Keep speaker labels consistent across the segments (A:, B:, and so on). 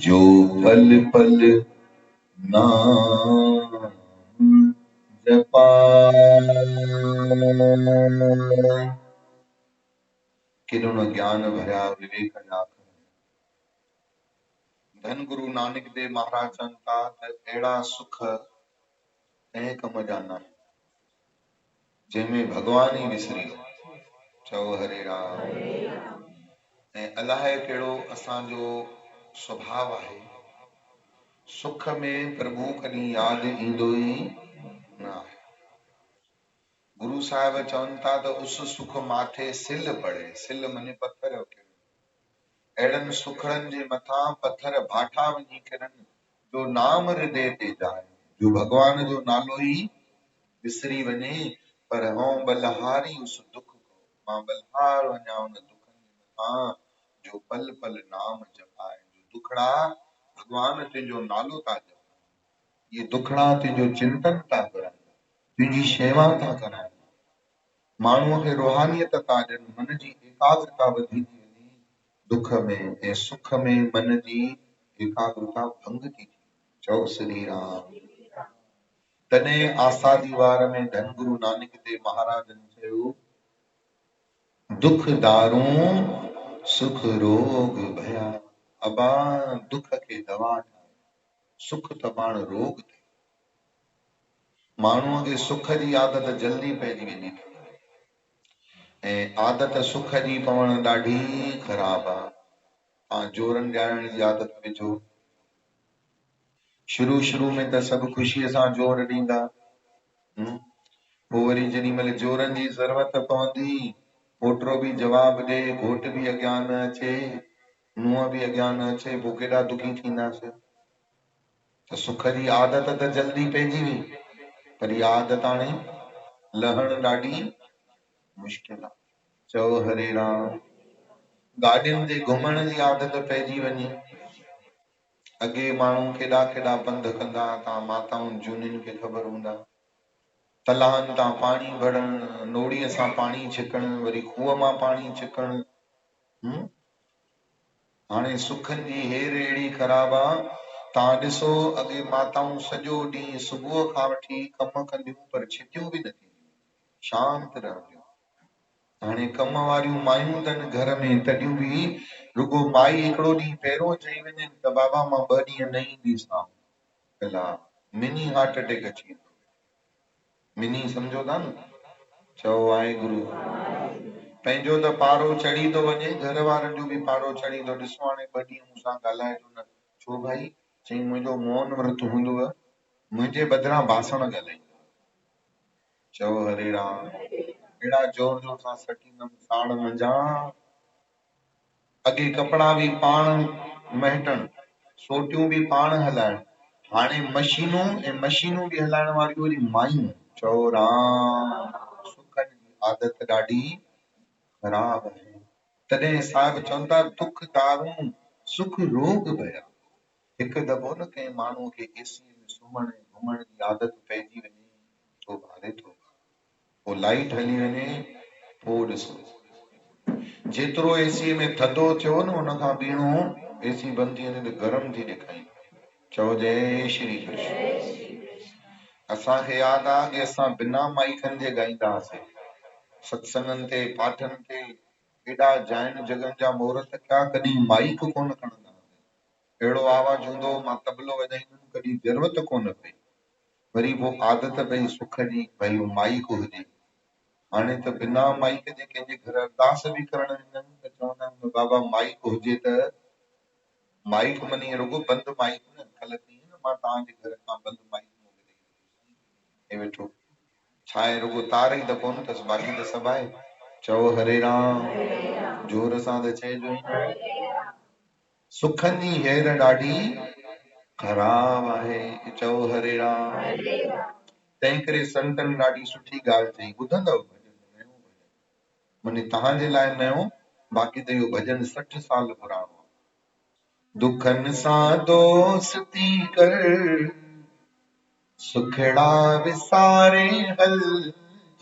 A: जो पल पल नाम जपाए। किरण ज्ञान भरिया विवेक जा धन गुरु नानक देव महाराज चवनि था त अहिड़ा सुख कंहिं कम जा न जंहिंमें भगवान ई विसरी चओ हरे राम। ऐं अलाए कहिड़ो असांजो स्वभाव आहे, सुख में प्रभु कॾहिं यादि ईंदो ई न आहे। गुरु साहिब चवनि था त उस सुख माथे सिल पड़े, सिल मने पत्थर किरनि, अहिड़नि सुखड़नि जे मथां पत्थर भाठा वञी किरनि जो नाम हृदय ते जाए, जो भगवान जो नालो ई विसरी वञे। पर हूं बलहारी उस दुख को, मां बलहार वञा उन दुखनि जे मथां जो पल पल नाम जपाए। जो दुखड़ा भगवान तुंहिंजो नालो था जपाए, ये दुखड़ा तुंहिंजो चिंतन था करनि, तुंहिंजी शेवा था करनि, माण्हूअ खे रूहानियत था ॾियनि, मन जी एकाग्रता वधी थी वञे। दुख में ऐं सुख में मन जी एकाग्रता भंग थी थिए। चओ श्री राम। तॾहिं आसादी वार में धन गुरु नानक देव महाराजनि चयो, दुख दारू सुख रोग भया। अबा दुख खे दवा ठाहे, सुख त पाण रोग थे। माण्हूअ खे सुख जी आदत जल्दी पइजी वेंदी अथव, ऐं आदत सुख जी पवण ॾाढी ख़राब आहे। तव्हां जोरनि ॾियारण जी आदत विझो, शुरू में त सभु ख़ुशीअ सां जोर ॾींदा, पोइ वरी जेॾी महिल जोरनि जी ज़रूरत पवंदी, पोटो बि जवाब ॾे, घोट बि अॻियां न अचे, नुंहुं बि अॻियां न अचे, पोइ केॾा दुखी थींदासीं। त सुख जी आदत त जल्दी पइजी वई, पर इहा आदत हाणे लहण ॾाढी मुश्किल आहे। चओ हरे राम। गाॾियुनि ते घुमण जी आदत पइजी वञे, अॻे माण्हू केॾा केॾा पंध कंदा, तव्हां माताउनि जूनियुनि खे ख़बर हूंदा, तलाहनि तां पाणी भरणु, नोड़ीअ सां पाणी छिकणु, वरी खूह मां पाणी छिकणु। हाणे सुखनि जी हेर अहिड़ी ख़राब आहे, तव्हां ॾिसो अॻे माताऊं सॼो ॾींहुं सुबुह खां वठी कम कंदियूं, पर छितियूं बि न थींदियूं, शांत रहंदियूं। हाणे कम वारियूं मायूं अथनि घर में, तॾहिं बि रुगो माई हिकिड़ो ॾींहुं पहिरियों चई वञे त बाबा मां 2 ॾींहं न ईंदीसां, भला मिनी हार्ट अटैक अची वेंदो। मिनी सम्झो था न? चओ वाहेगुरु। पंहिंजो त पारो चढ़ी थो वञे, घर वारनि जो बि पारो चढ़ी थो। ॾिसो हाणे 2 ॾींहं मूंसां ॻाल्हाए थो न, छो भाई? चई मुंहिंजो मौन व्रत हूंदव, मुंहिंजे बदिरां बासण ॻाल्हाईंदव। चओ हरे राम। अहिड़ा जोर जोर सां सटींदमि साड़ मंझा। अॻे कपिड़ा बि पाण महटण, सोटियूं बि पाण हलाइण, हाणे मशीनूं ऐं मशीनूं बि हलाइण वारियूं वरी मायूं। चओ राम। सुखनि जी आदत ॾाढी ख़राब आहे। तॾहिं साहिब चवनि था, दुख दारू सुख रोग भया। हिकु दफ़ो न कंहिं माण्हूअ खे एसी में सुम्हण घुमण जी आदत पइजी वञे, तो भारे थो, पोइ लाइट हली वञे, पोइ ॾिसो जेतिरो एसी में थधो थियो न, उन खां ॿीणो एसी बंदि थी वञे त गरम थी ॾेखारी। चओ जय श्री कृष्ण। असांखे यादि आहे कि असां बिना माइकनि जे ॻाईंदा हुआसीं, सत्संगनि ते पाठनि ते एॾा जाइन जगनि जा महूरत कया, कॾहिं माइक कोन खणंदा, अहिड़ो आवाज़ हूंदो, मां तबलो वॼाईंदुमि, कॾहिं ज़रूरत कोन पई। वरी पोइ आदत पई सुख जी, भई माइक हुजे। हाणे त बिना माइक जे कंहिंजे घर अरदास बि करण वेंदा आहियूं त चवंदा आहिनि बाबा माइक हुजे त, माइक मनी रुगो बंदि माइक न, कल्ह थी न मां तव्हांजे घर खां बंदि माइक मोकिले वेठो, छा आहे रुगो तार ई त कोन अथसि, बाक़ी त सभु आहे। चओ हरे राम। जोर सां त चइजो ई न। सुखनि जी हेर ॾाढी ख़राब आहे। चओ हरे राम। तंहिं करे संतनि ॾाढी सुठी ॻाल्हि चई, ॿुधंदव मने तव्हांजे लाइ नयो, बाक़ी त इहो भॼन 60 साल पुराणो आहे। दुखनि सां दोस्ती कर, सुखड़ा विसारे हल।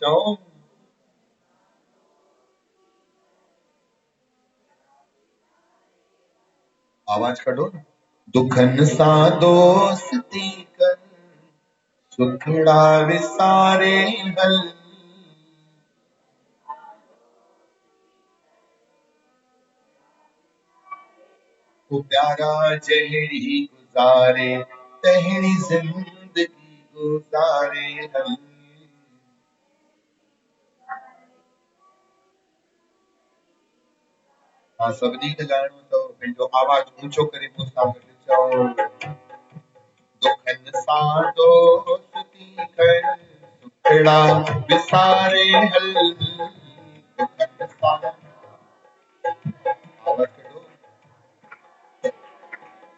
A: चओ आवाज कढो न, दुखन सां दोस्ती कर, सुखड़ा विसारे हल। ओ प्यारा जहिड़ी गुज़ारे तहिड़ी ज़िंदगी गुज़ारे हल। हाँ सभिनी खे ॻाइणो अथव, पंहिंजो आवाज़ ऊंचो करे पोइ सां गॾु चओ। दुखन सां दोस्ती कर, सुखड़ा विसारे हल। दुखन सां आवाज़ कढो,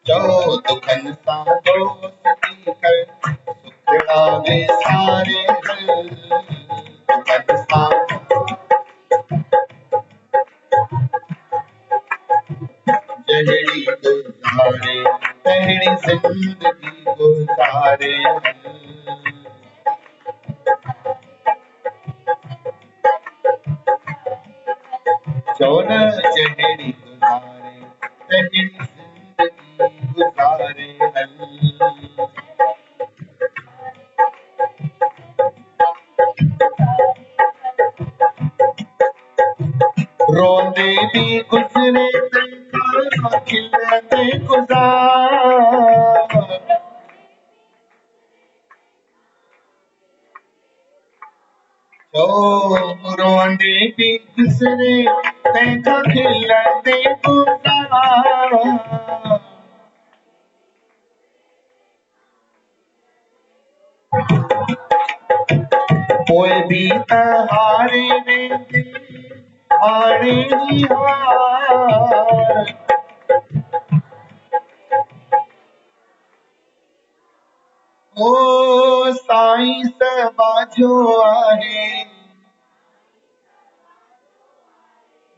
A: चओ दुखन सां दोस्ती कर, सुखड़ा विसारे हल। दुखन सां जहिड़ी गुज़ारे तहिड़ी ज़िंदगी गुज़ारे हल। चओ न जहिड़ी गुज़ारे तहिड़ी ज़िंदगी गुज़ारे हल। रोंदे भी गुज़रे तंहिंखां खिलंदे गुज़ार। ओ रोंदे भी गुज़रे तंहिंखां खिलंदे गुज़ार। पोइ बि त हारे वेंदे हाणे ई हार। ओ साईं बाजो आहे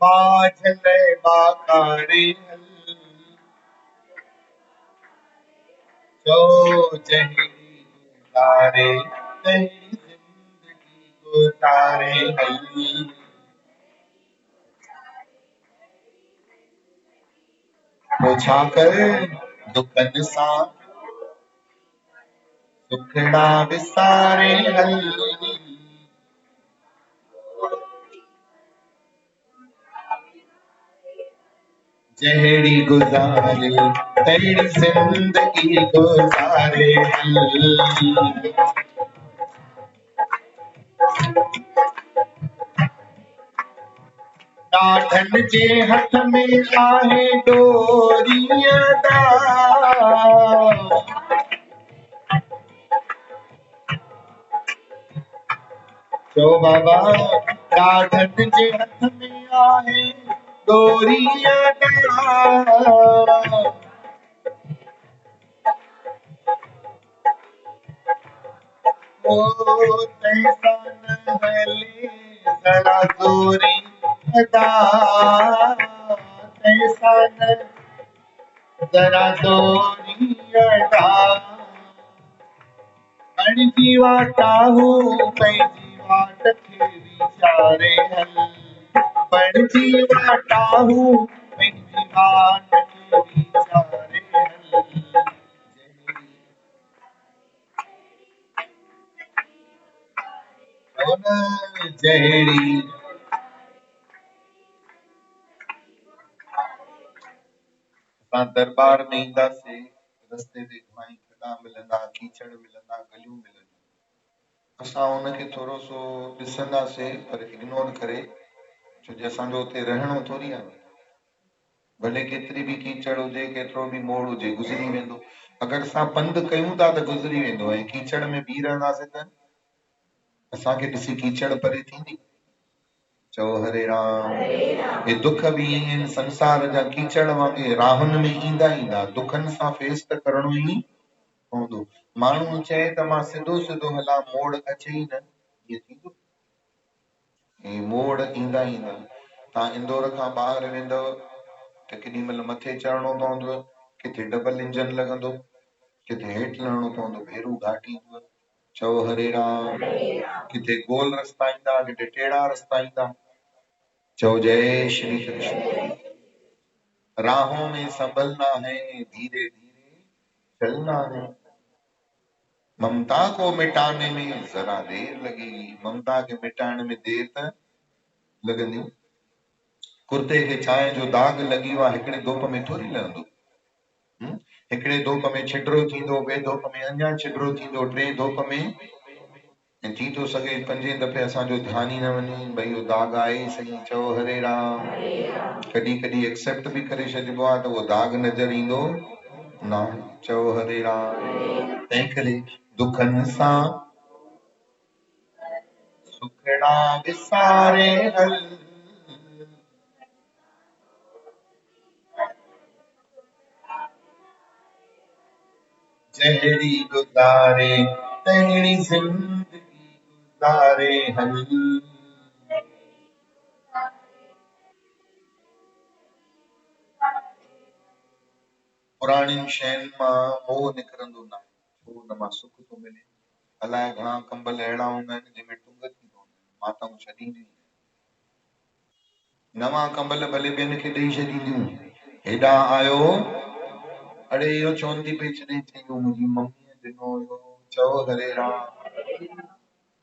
A: बाझ लाइ बाकारे हल। चओ जहिड़ी गुज़ारे तहिड़ी ज़िंदगी गुज़ारे हल। पोइ छा कर, दुखन सां सुखड़ा विसारे हल। जहिड़ी गुज़ारे तहिड़ी ज़िंदगी गुज़ारे हल। ॾाढनि जे हथ में आहे डोरीअ दार। चओ बाबा ॾाढनि जे हथ में आहे डोरीअ दार। ओ तंहिंसां न हले ज़रा ज़ोरी अदा, तंहिंसां न ज़रा ज़ोरी अदा। बणिजी वाटाहू पंहिंजी वाट खे वीचारे हल। बणिजी वाटाहू पंहिंजी वाट खे वीचारे हल। जहिड़ी असां दरबार में ईंदासीं, रस्ते ते घणाई खॾा मिलंदा, कीचड़ मिलंदा, गलियूं मिलंदियूं। असां उनखे थोरो सो ॾिसंदासीं पर इग्नोर करे, छो जो असांजो हुते रहणो थोरी आहे। भले केतिरी बि कीचड़ हुजे, केतिरो बि मोड़ हुजे, गुज़री वेंदो। अगरि असां पंधु कयूं था त गुज़री वेंदो, ऐं कीचड़ में बीह रहंदासीं त असांखे ॾिसी कीचड़ परे थींदी। चओ हरे राम। हे दुख बि ईअं आहिनि संसार जा कीचड़ वांगुरु, राहुनि में ईंदा ईंदा दुखनि सां फेस त करणो ई पवंदो। माण्हू चए त मां सिधो सिधो हलां, मोड़ अचे ई न, ईअं थींदो? ऐं मोड़ ईंदा ईंदा तव्हां इंदौर खां ॿाहिरि वेंदव त केॾी महिल मथे चढ़णो पवंदव, किथे डबल इंजन लॻंदो, किथे हेठि लहणो पवंदो, भेरू घाटी ईंदव। चओ हरे राम। किथे गोल रस्ता ईंदा, किथे टेढ़ा रस्ता ईंदा। चओ जय श्री कृष्ण। राहों में संभलना है धीरे धीरे, चलना है। ममता को मिटाने में जरा देर लगेगी, ममता के मिटाने में देर त लॻंदी। कुर्ते खे छांव जो दाग लॻी वियो आहे, हिकिड़े धोप में थोरी लहंदो। हिकिड़े धोप में छिडरो थींदो, ॿिए धोप में अञा छिडरो थींदो, टे धोप में। ऐं थी थो सघे पंजे दफ़े असांजो ध्यान ई न वञे, भई इहो दाग आहे ई सही, चओ हरे राम। कॾहिं कॾहिं एक्सेप्ट बि करे छॾिबो आहे त उहो दाग नज़र ईंदो न, चओ हरे राम। तंहिं करे दुखनि सां सुखड़ा विसारे हल, जहिड़ी गुज़ारे तहिड़ी ज़िंदगी गुज़ारे हल। पुराणियुनि शयुनि मां मोह निकिरंदो न आहे, छो हुन मां सुख थो मिले। अलाए घणा कंबल अहिड़ा हूंदा आहिनि जंहिंमें टुंग थी पवंदा, माताऊं छॾींदियूं, नवां कंबल भले ॿियनि खे ॾेई छॾींदियूं, हेॾां आयो अड़े इहो चवनि थी पई छॾे थी मुंहिंजी मम्मीअ ॾिनो हुयो, चओ हरे राम।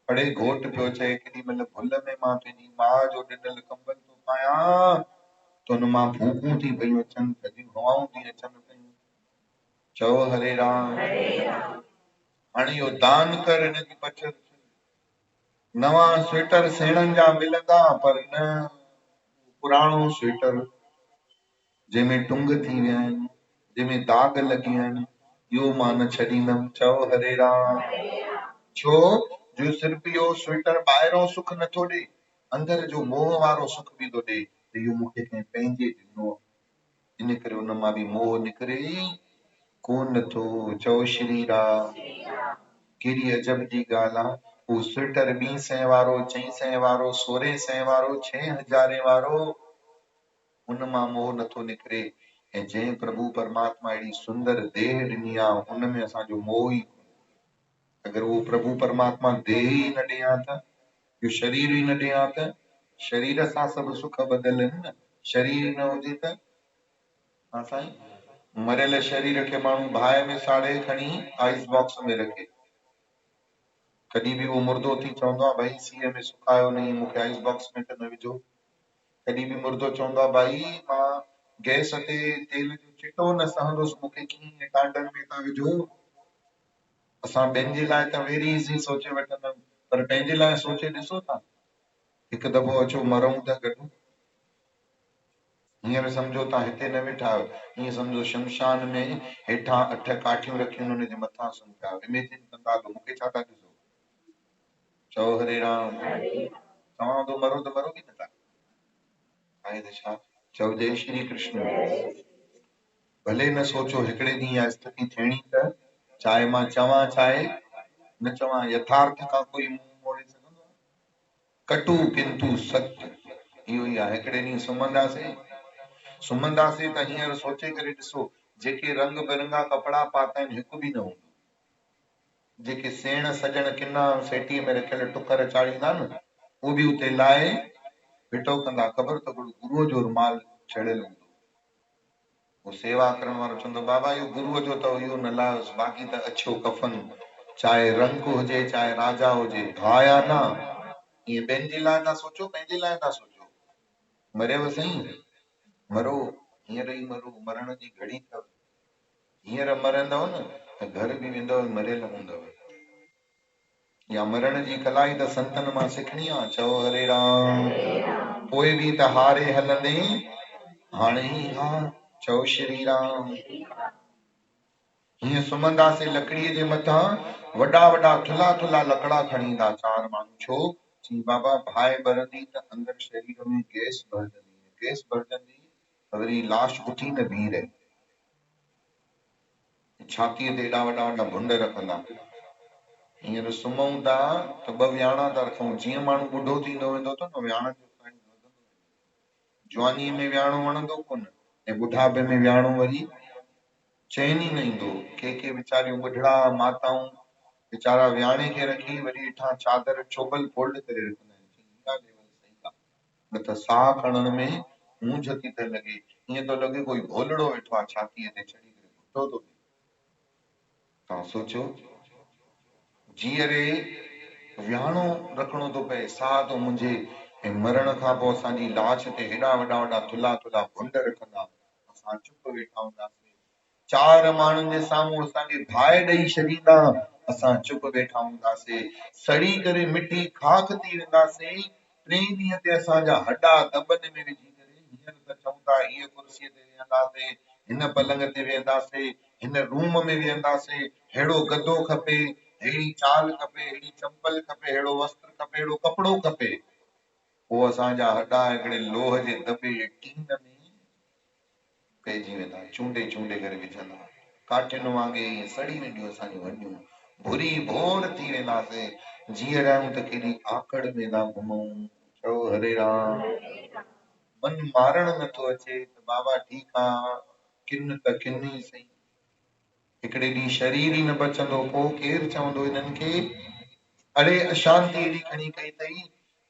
A: अड़े घोट पियो चए केॾी महिल भुल में मां तुंहिंजी माउ जो ॾिनल कंबल थो पायां, त हुन मां भूकूं थी पयूं अचनि, थधियूं हवाऊं थी अचनि पयूं, चओ हरे राम। हाणे इहो दान कर, हिनजी बचत। नवां स्वेटर सेणनि जा मिलंदा, पर न पुराणो स्वेटर जंहिंमें टुंग थी विया आहिनि, जंहिंमें दाग लॻिया आहिनि, इहो मां न छॾींदमि, चओ हरे राम। छो जो सिर्फ़ इहो स्वेटर ॿाहिरों सुख नथो ॾे, अंदर जो मोह वारो सुख बि थो ॾे, त इहो मूंखे कंहिं पंहिंजे ॾिनो, इन करे उन मां बि मोह निकिरे कोन नथो, चओ श्री राम। कहिड़ी अजब जी ॻाल्हि आहे, हू स्वेटर 200 वारो, 400 वारो, 1600 वारो, 6000 वारो, उन मां मोह नथो निकिरे। ऐं जंहिं प्रभु परमात्मा अहिड़ी सुंदर देह ॾिनी आहे, उन में असांजो मोह ई, अगर वो प्रभु परमात्मा देह ही न ॾियां त, यो शरीर ही न ॾियां त, शरीर सां सभु सुख बदल न, शरीर न हुजे त। हाँ साईं, मरियल शरीर खे माण्हू बाहि में साड़े खणी आइस बॉक्स में रखे, कॾहिं बि वो मुर्दो थी चवंदो आहे भाई सीअ में सुकायो नहीं, मूंखे आइस बॉक्स में त न विझो। कॾहिं बि मुर्दो चवंदो आहे भाई मां गैस ते तेल जो चिटो न सहंदुसि, मूंखे कीअं टांडनि में था विझो। असां ॿियनि जे लाइ त वेरी इज़ी सोचे वठंदा आहियूं, पर पंहिंजे लाइ सोचे ॾिसो था, हिकु दफ़ो अचो मरूं त गॾु। हींअर सम्झो तव्हां हिते न वेठा आहियो, हीअं सम्झो शमशान में हेठां 8 काठियूं रखियूं आहिनि, हुनजे मथां सुम्ही पिया आहियो, इमेजिन कंदा हलो, मूंखे छा था ॾिसो, चओ हरे राम। तव्हां तो मरो त मरो बि नथा, आहे त छा, चओ जय श्री कृष्ण। भले न सोचो हिकिड़े ॾींहुं इहा स्थिति थियणी त, चाहे मां चवां चाहे न चवां, यथार्थ खां कोई मुंहुं मोड़े सघंदो आहे? कटु किंतु सत्य, इहो ई आहे। हिकिड़े ॾींहुं सुम्हंदासीं त हींअर सोचे करे ॾिसो, जेके रंग बिरंगा कपिड़ा पाता आहिनि हिकु बि न हूंदो, जेके सेण सॼण किना सेटीअ में रखियल टुकर चाढ़ींदा न, उहो बि उते लाहे फिटो कंदा, ख़बर त गुरूअ जो रुमाल छड़ियल हूंदो, वो सेवा करण वारो चवंदो बाबा इहो गुरूअ जो अथव, इहो न लायोसि, बाक़ी त अछो कफन, चाहे रंग हुजे चाहे राजा हुजे, हा या न। ईअं ॿियनि जे लाइ था सोचो, पंहिंजे लाइ था सोचो, मरियव सही, मरो, हींअर ई मरो, मरण जी घड़ी अथव, हींअर मरंदव न त घर बि वेंदव मरियल हूंदव। या मरण जी कलाई त संतनि मां सिखणी आहे, चओ हरे राम। पोइ बि त हारे हलंदे हाणे ई हा, चओ श्री राम। हीअं सुम्हंदासीं लकड़ीअ जे मथां, वॾा वॾा थुल्हा थुल्हा लकड़ा खणी ईंदा 4 माण्हू, छो चई बाबा बाहि ॿरंदी त अंदर शरीर में गैस भरजंदी, गैस भरजंदी त वरी लाश उथी न बीह रहे, छातीअ ते एॾा वॾा वॾा भुंड रखंदा। हींअर सुम्हूं था त 2 विहाणा था रखूं, जीअं माण्हू ॿुढो थींदो वेंदो थो न, विहाणनि जो टाइम वधंदो, जवानीअ में विहाणो वणंदो कोन, ऐं ॿुढापे में विहाणो वरी चैन ई न ईंदो। के वीचारियूं ॿुढड़ा माताऊं वीचारा विहाणे खे रखी वरी हेठां चादर चोबल फोल्ड करे रखंदा आहिनि, न त साह खणण में मूंझ थी त लॻे, ईअं थो लॻे कोई भोलड़ो वेठो आहे छातीअ ते चढ़ी करे, घुटो थो थिए। तव्हां सोचो, जीअरे विहाणो रखणो थो पए, साह थो मुंहिंजे, ऐं मरण खां पोइ असांजी लाश ते हेॾा वॾा वॾा थुल्हा थुल्हा भुंड रखंदा, असां चुप वेठा हूंदासीं। चार माण्हुनि जे साम्हूं असांखे भाए ॾेई छॾींदा, असां चुप वेठा हूंदासीं। सड़ी करे मिटी खाक थी वेंदासीं। टे ॾींहं ते असांजा हॾा दॿनि में विझी करे, हींअर त चऊं था हीअ कुर्सीअ ते वेहंदासीं, हिन पलंग ते वेहंदासीं, हिन रूम में वेहंदासीं, अहिड़ो गदो खपे, अहिड़ी चाल खपे, अहिड़ी चंपल खपे, अहिड़ो वस्त्र खपे, अहिड़ो कपिड़ो खपे। पोइ असांजा हॾा हिकिड़े लोह जे दॿे जे टीन में पइजी वेंदा, चूंडे चूंडे करे विझंदा, काठियुनि वांगे ईअं सड़ी वेंदियूं असांजूं हॾियूं, भुरी भोर थी वेंदासीं। जीअर आहियूं त केॾी आकड़ में था घुमूं। चओ हरे राम। मन मारण नथो अचे त बाबा ठीकु आहे, किन त किन ई सही। हिकिड़े ॾींहुं शरीर ई न बचंदो, पोइ केरु चवंदो हिननि खे? अरे अशांति एॾी खणी कई अथई।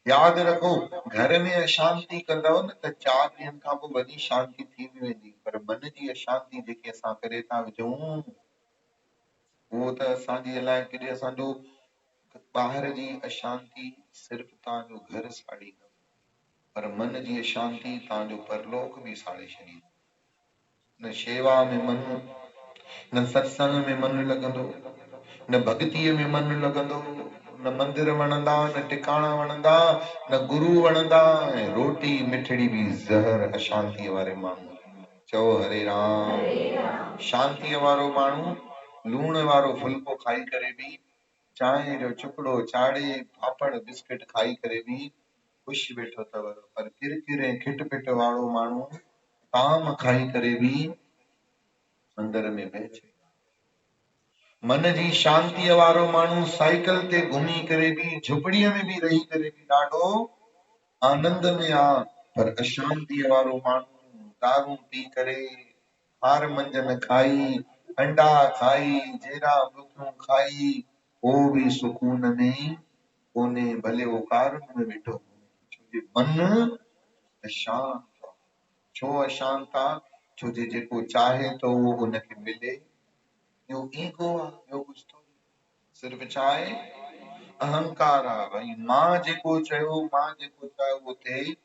A: यादि रखो, घर में अशांति कंदव न त 4 ॾींहंनि खां पोइ वॾी शांति थी बि वेंदी, पर मन जी अशांति जेके असां करे था विझूं, उहो त असांजी अलाए केॾे असांजो ॿाहिरि जी अशांति सिर्फ़ु तव्हांजो घर साड़ींदव, पर मन जी अशांति तव्हांजो परलोक बि साड़े छॾींदो। न शेवा में मन, न सत्संग में मन लॻंदो, न भक्तीअ में मन लॻंदो, न मंदिर वणंदा, न टिकाणा वणंदा, न गुरू वणंदा, ऐं रोटी मिठड़ी बि ज़हर अशांतीअ वारे माण्हू। चओ हरे राम। शांतीअ वारो माण्हू लूण वारो फुल्को खाई करे बि, चांहि जो चुकड़ो चाड़े, पापड़ बिस्किट खाई करे बि ख़ुशि वेठो अथव, पर किरकिर ऐं खिट पिट वारो माण्हू ताम खाई करे बि अंदर में बहिजे। मन जी शांतीअ वारो माण्हू साइकिल ते घुमी करे बि, झुपड़ीअ में बि रही करे बि ॾाढो आनंद में आ, पर अशांतीअ वारो माण्हू दारू पी करे, हार मंजन खाई, अंडा खाई, जेरा बुखियूं खाई, वो भी सुकून में कोने, भले वो कारन में वेठो, छोजे मन अशांत। छो अशांत आ? छोजे जेको चाहे तो वो उनखे मिले। यो ईगो आ, ॿियो कुछ थोड़ी। सिर्फ़ छा आहे? अहंकार आ। भई मां जेको चयो, मां जेको चाहियो वो थिए,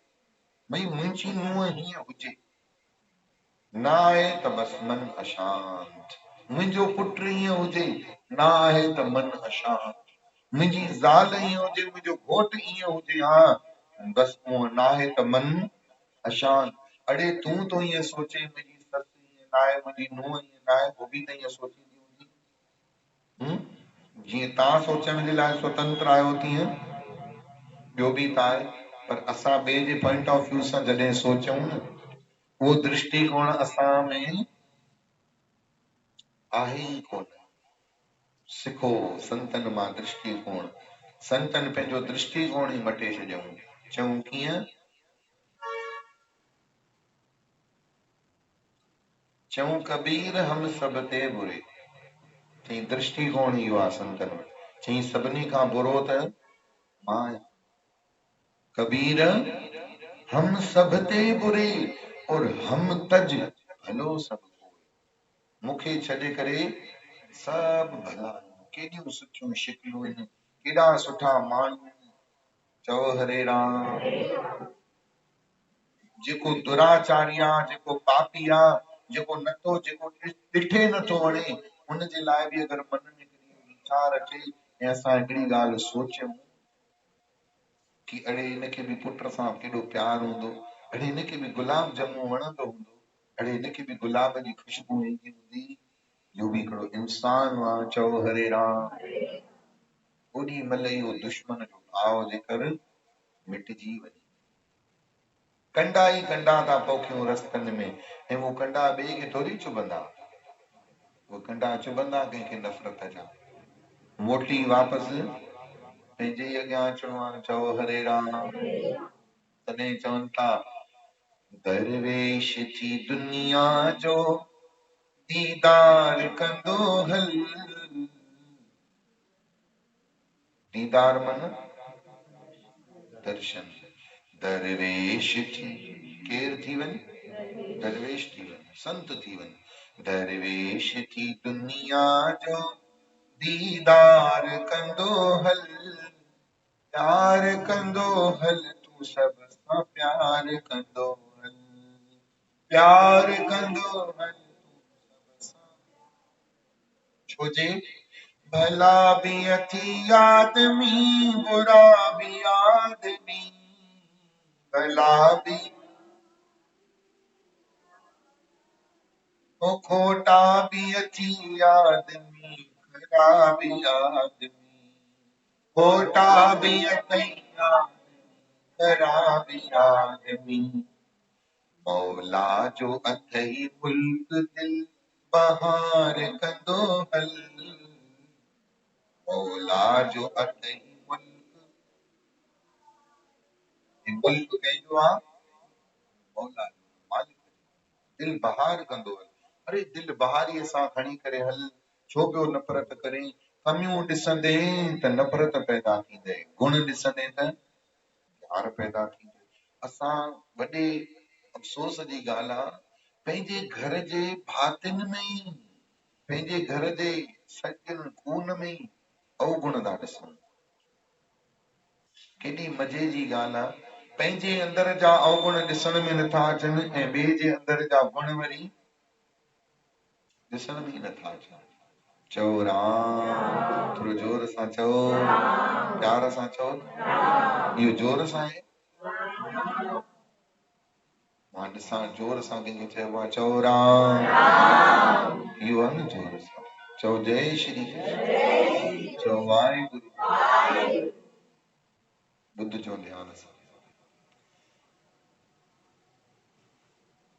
A: भई मुंहिंजी नुंहुं हीअं हुजे, न आहे त बस मन अशांत। मुंहिंजो पुटु हीअं हुजे, न आहे त मन अशांत। मुंहिंजी ज़ाल हीअं हुजे, मुंहिंजो घोटु हीअं हुजे, हा बस उहो न आहे त मन अशांत। अड़े तूं तो ईअं सोचे मुंहिंजी ससु हीअं न आहे, मुंहिंजी नुंहुं हीअं न आहे, वो बि त ईअं सोचींदी हूंदी। जीअं तव्हां सोचण जे लाइ स्वतंत्र आहियो, तीअं ॿियो बि त आहे, पर असां ॿिए जे पॉइंट ऑफ व्यू सां जॾहिं सोचूं न, उहो दृष्टिकोण असां में आहे ई कोन। सिखो संतन मां दृष्टिकोण, संतन पंहिंजो दृष्टिकोण ई मटे छॾियऊं। चऊं कीअं? चऊं कबीर हम सब ते बुरे, चई दृष्टिकोण इहो आहे संतन वटि। चई सभिनी खां बुरो त मां आहियां। कबीर हम सब ते बुरे और हम तज भलो सब कोय। मूंखे छॾे करे सभु भला आहिनि। केॾियूं सुठियूं शिकिलूं आहिनि, केॾा सुठा माण्हू। चओ हरे राम। जेको दुराचारी आ, जेको पापी आ, जेको नथो, जेको ॾिठे नथो वणे, उनजे लाइ बि अगरि मन में वीचार अचे ऐं असां हिकिड़ी ॻाल्हि सोचूं कि अड़े हिनखे बि पुट सां केॾो प्यार हूंदो, अड़े हिनखे बि गुलाब ॼमूं वणंदो हूंदो, अड़े हिनखे बि गुलाब जी ख़ुशबू ईंदी हूंदी, इहो बि हिकिड़ो इंसान आ। चओ हरे राम। ओॾी महिल इहो दुश्मन जो भाव जेकर मिटिजी वञे। कंडा ई कंडा था पोखियूं रस्तनि में, ऐं वो कंडा ॿिए खे थोरी चुभंदा, वो कंडा चुभंदा कंहिंखे नफ़रत जा। मोटी वापसि पंहिंजे ई अॻियां अचिणो आहे। चओ हरे राम। तॾहिं चवनि था दरवेश थी दुनिया जो दीदार कंदो हल। दीदार मन दर्शन। दरवेश थी, केर थी वञे? दरवेश थी वञे, संत थी वञे। दरवेश थी दुनिया जो दीदार कंदो हल, प्यार कंदो हल, तू सब सां प्यार कंदो हल, प्यार कंदो हल तू सब सां। छोजे भला भी अथी आदमी, बुरा भी आदमी, भला भी ओ खोटा भी अथी आदमी, खरा भी आदमी, खोटा भी अथई आदमी, खरा भी आदमी। मौला जो अथई मुल्क दिल बहार कंदो हल, मौला जो अथई मुल्क, मुल्क कंहिंजो आहे? मौला मालिक, दिल बहार कंदो हल। अरे दिल बहारीअ सां खणी करे हल, छो पियो नफ़रत करे? कमियूं ॾिसंदे त नफ़रत पैदा थींदे, गुण ॾिसंदे त प्यार पैदा थींदे। असां वॾे अफ़सोस जी ॻाल्हि आहे, पंहिंजे घर जे भातिन में ई, पंहिंजे घर जे सॼनि खून में ई अवगुण था ॾिसूं। केॾी मज़े जी ॻाल्हि आहे, पंहिंजे अंदर जा अवगुण ॾिसण में नथा अचनि ऐं ॿिए जे अंदर जा गुण वरी ॾिसण में ई नथा अचनि। चओ राम, थोरो जोर सां चओ, प्यार सां चओ। इहो जोर सां आहे, मां ॾिसां जोर सां कंहिंखे चइबो आहे, चओ राम, इहो आहे न जोर सां। चओ जय श्री कृष्ण, चओ वाहेगुरु, ॿुध जो ध्यान सां।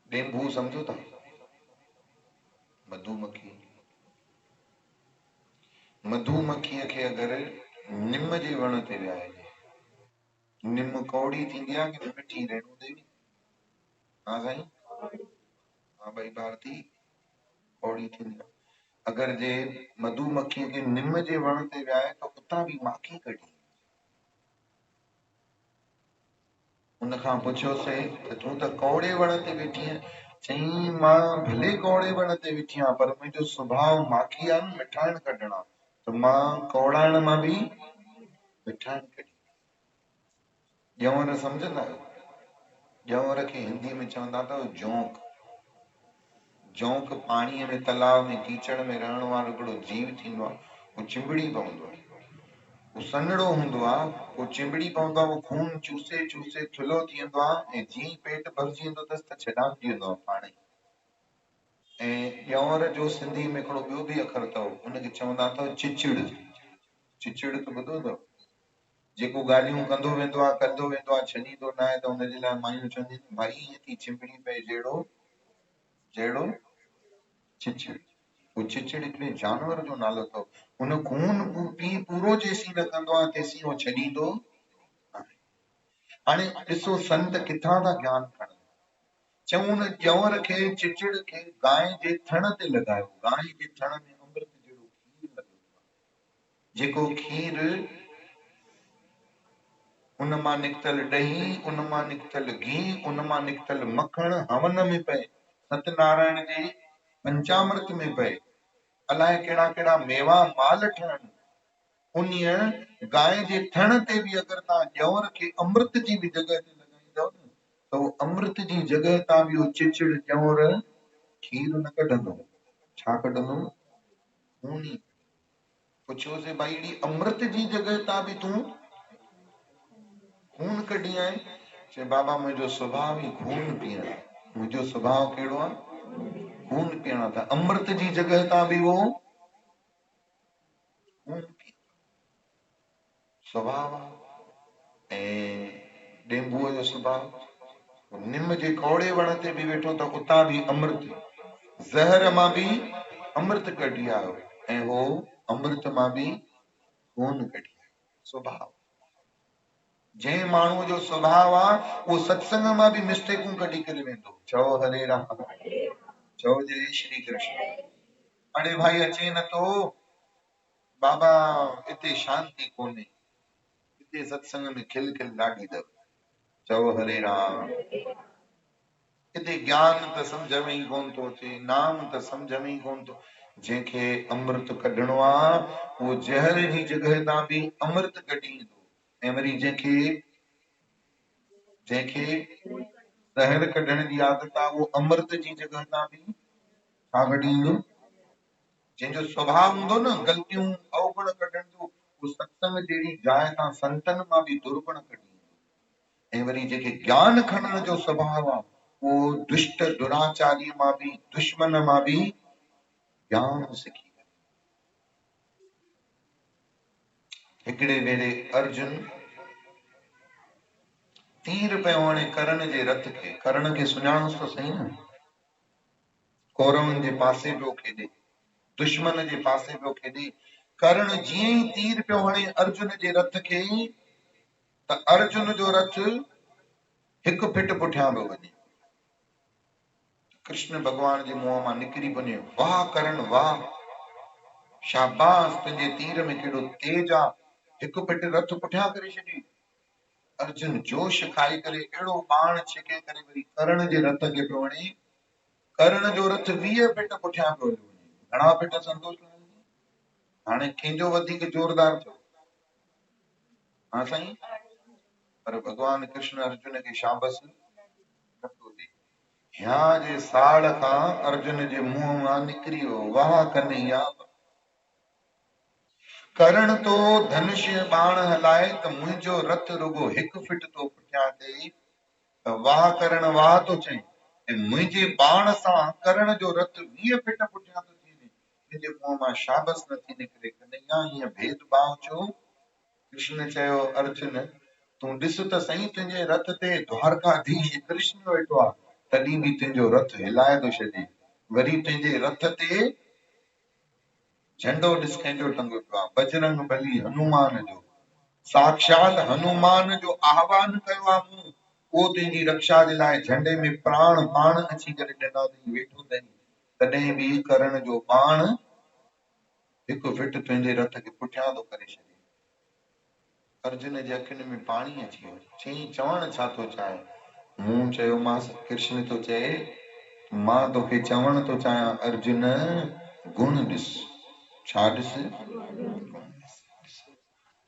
A: डेंभू सम्झो था, मधुमक्खी, मधुमक्खीअ खे अगरि निम जे वण ते विहारिजे, निम कौड़ी थींदी आहे कि मिठी रेणु देवी? हा साईं, हा भाई भारती, कौड़ी थींदी आहे। अगरि जे मधुमक्खीअ खे निम जे वण ते विहाए त उतां बि माखी कढी। उनखां पुछियोसीं त तूं त कौड़े वण ते वेठी आहीं? चई मां भले कौड़े वण ते वेठी आहियां, पर मुंहिंजो सुभाउ माखी आहे न, मिठाण कढणा, त मां कौड़ाइण मां बि मिठाण कढी। ॼंवर सम्झंदा आहियो? ॼंवर खे हिंदी में चवंदा अथव जोंक। जोंक पाणीअ में, तलाव में, कीचड़ में रहण वारो हिकिड़ो जीव थींदो आहे। उहो चिंबड़ी पवंदो आहे, उहो सन्हड़ो हूंदो आहे, उहो चिंबड़ी पवंदो आहे, उहो खून चूसे चूसे थुल्हो थी वेंदो आहे, ऐं जीअं पेट भरिजी वेंदो अथसि त छॾामिजी वेंदो आहे पाणे। ऐं ॼंवर जो सिंधी में हिकिड़ो ॿियो बि अखर अथव, उनखे चवंदा अथव चिचिड़। चिचिड़ त ॿुधो अथव? जेको ॻाल्हियूं कंदो वेंदो आहे छॾींदो न आहे, त हुनजे लाइ मायूं चवंदियूं आहिनि भाई ईअं थी चिंबड़ी पए जहिड़ो जहिड़ो चिचिड़। वो चिचिड़ हिकिड़े जानवर जो नालो अथव। हुन खून पी पूरो जेसीं न कंदो आहे तेसीं उहो छॾींदो नाहे। हाणे ॾिसो संत किथां था ज्ञान खणनि। चऊं न ॼंवर खे, चिचिड़ खे गांइ जे थण ते लॻायो, गांइ जे थण में अमृत जहिड़ो खीर लॻो, जेको खीर उन मां निकितल ॾही, उन मां निकितल घी, उन मां निकितल मखण हवन में पए, सत्यनारायण जे पंचामृत में पए, अलाए कहिड़ा कहिड़ा मेवा माल ठहनि, उन्हीअ गांइ जे थण ते बि अगरि तव्हां ॼंवर खे अमृत जी बि जॻह ते लॻाईंदव न, त उहो अमृत जी जॻह तां बि उहो चिचिड़ ॼंवर खीर न कढंदो। छा कढंदो? खून ई। पुछियोसीं भाई अहिड़ी अमृत जी जॻह तां बि तूं खून कढी आहे? चए बाबा मुंहिंजो सुभाउ ई खून पीअण आहे। मुंहिंजो सुभाउ कहिड़ो आहे? खून पीअण आहे। त अमृत जी जॻह तां बि वो खून पीअ सुभाउ आहे। ऐं डेंबूअ जो सुभाउ, निम जे कौड़े वण ते बि वेठो त उतां बि अमृत, ज़हर मां बि अमृत कढी आयो, ऐं हो अमृत मां बि खून कढी आयो। सुभाउ। जंहिं माण्हूअ जो सुभाउ आहे उहो सत्संग मां बि मिस्टेकूं कढी करे वेंदो। चओ हरे राम, चओ जय श्री कृष्ण। अड़े भाई अचे नथो बाबा, हिते शांती कोन्हे, हिते सत्संग में खिल खिल ॾाढी अथव। चओ हरे राम। किथे ज्ञान त सम्झ में ई कोन थो अचे, नाम त सम्झ में ई कोन थो। जंहिंखे अमृत कढणो आहे उहो ज़हर जी जॻह तां बि अमृत कढी ईंदो, ऐं वरी जंहिंखे ज़हर कढण जी आदत आहे उहो अमृत जी जॻह तां बि छा कढी ईंदो? जंहिंजो स्वभाव हूंदो न ग़लतियूं अवगुण कढण जो, उहो सत्संग जहिड़ी जाइ तां संतनि मां बि दुर्गुण कढी ईंदो। ऐं वरी जेके ज्ञान खणण जो स्वभाव आहे उहो दुष्ट दुराचारी मां बि, दुश्मन मां बि ज्ञान सिखी। हिकिड़े भेरे अर्जुन तीर पियो हणे कर्ण जे रथ खे, कर्ण खे सुञाणोस त सही न, कौरवनि जे पासे पियो खेॾे, दुश्मन जे पासे पियो खेॾे। कर्ण जीअं ई तीर पियो हणे अर्जुन जे रथ खे, त अर्जुन जो रथ हिकु फिट पुठियां पियो वञे। कृष्ण भगवान जे मुंहं मां निकिरी वञे, वाह कर्ण वाह, शाबाश, तुंहिंजे तीर में केॾो तेज आहे, हिकु फिट रथ पुठियां करे छॾी। अर्जुन जोश खाई करे अहिड़ो बाण छिके करे वरी कर्ण जे रथ खे पियो हणे। कर्ण जो रथ 20 फिट पुठियां पियो वञे। घणा फिट संतोष? हाणे कंहिंजो वधीक जोरदार थियो? हा साईं, पर भगवान कृष्ण अर्जुन खे शाबस नथो ॾे। ह्या जे साड़ खां अर्जुन जे मुंहं मां निकिरी वियो, वाह कन्हैया। करण तो धनुष बाण हलाए त मुंहिंजो रथ रुगो हिकु फिट तो पुठियां थिए, त वाह करण वाह तो चई, ऐं मुंहिंजे बाण सां करण जो रथ 20 फिट पुठियां थो थी वञे, मुंहिंजे मुंहं मां शाबस नथी निकिरे। कन्हैया हीअं भेदभाव छो? कृष्ण चयो, अर्जुन तूं ॾिस त सही, तुंहिंजे रथ ते द्वारकाधीश कृष्ण वेठो आहे, तॾहिं बि तुंहिंजो रथ हिलाए थो छॾे। वरी तुंहिंजे रथ ते झंडो ॾिस कंहिंजो टंगियो पियो आहे, बजरंग बली हनुमान जो, साक्षात हनुमान जो आह्वान कयो आहे मूं, उहो तुंहिंजी रक्षा जे लाइ झंडे में प्राण पाण अची करे ॾिना अथई, वेठो अथई, तॾहिं बि करण जो बाण हिकु फिट तुंहिंजे रथ खे पुठियां थो करे छॾे। अर्जुन जे अखियुनि में पाणी अची वियो, चई चवण छा थो चाहे? मूं चयोमांसि, कृष्ण थो चए, मां तोखे चवण थो चाहियां अर्जुन, गुण ॾिस। छा ॾिस?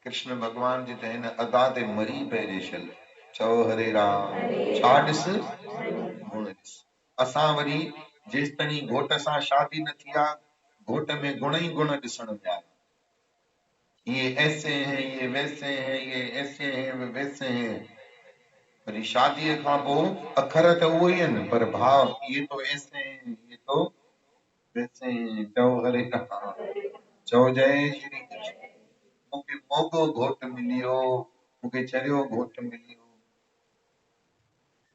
A: कृष्ण भगवान जी त हिन अदा ते मरी पइजे छल, चओ हरे राम। छा ॾिस? गुण ॾिस। असां वरी जेसि ताईं घोट सां शादी न थी आहे, घोट में गुण ई गुण ॾिसण पिया, ये ऐसे हैं, ये वैसे हैं, ये ऐसे हैं, वे वैसे हैं। वरी शादीअ खां पोइ अखर त उहो ई आहिनि, पर भाव ये तो ऐसे हैं, ये तो वैसे हैं। चओ हरे राम, चओ जय श्री कृष्ण। मूंखे मोगो घोट मिलियो, मूंखे चरियो घोट मिलियो।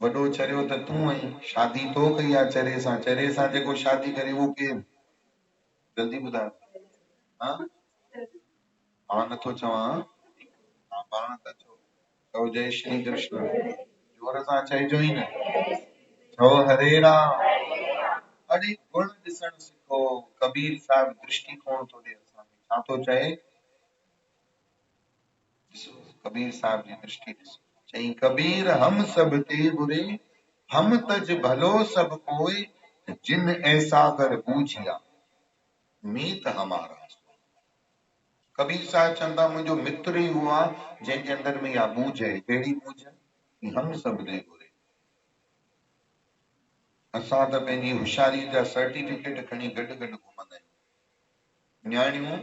A: वॾो चरियो त तूं आहीं, शादी तो कई आहे चरे सां, चरे सां जेको शादी करे उहो केरु? जल्दी ॿुधायो। हा, मां नथो चवां, हा पाण था चओ, चओ जय श्री कृष्ण, जोर सां चइजो ई न, चओ हरे राम। अरे गुण ॾिसण सिखो। कबीर साहिब दृष्टिकोण थो ॾे असांखे, छा थो चए? ॾिसो कबीर साहिब जी दृष्टि ॾिसो, चई कबीर हम सब ते बुरे, हम तज भलो सब कोई, जिन ऐसा कर बूझिया मीत हमारा। कबीर साहिब चवंदा मुंहिंजो मित्र ई हुआ जंहिंजे अंदर में इहा बूझ आहे। कहिड़ी बूझ? हम सब ते बुरे। असां त पंहिंजी होशियारी जा सर्टिफिकेट खणी गॾु गॾु घुमंदा आहियूं। न्याणियूं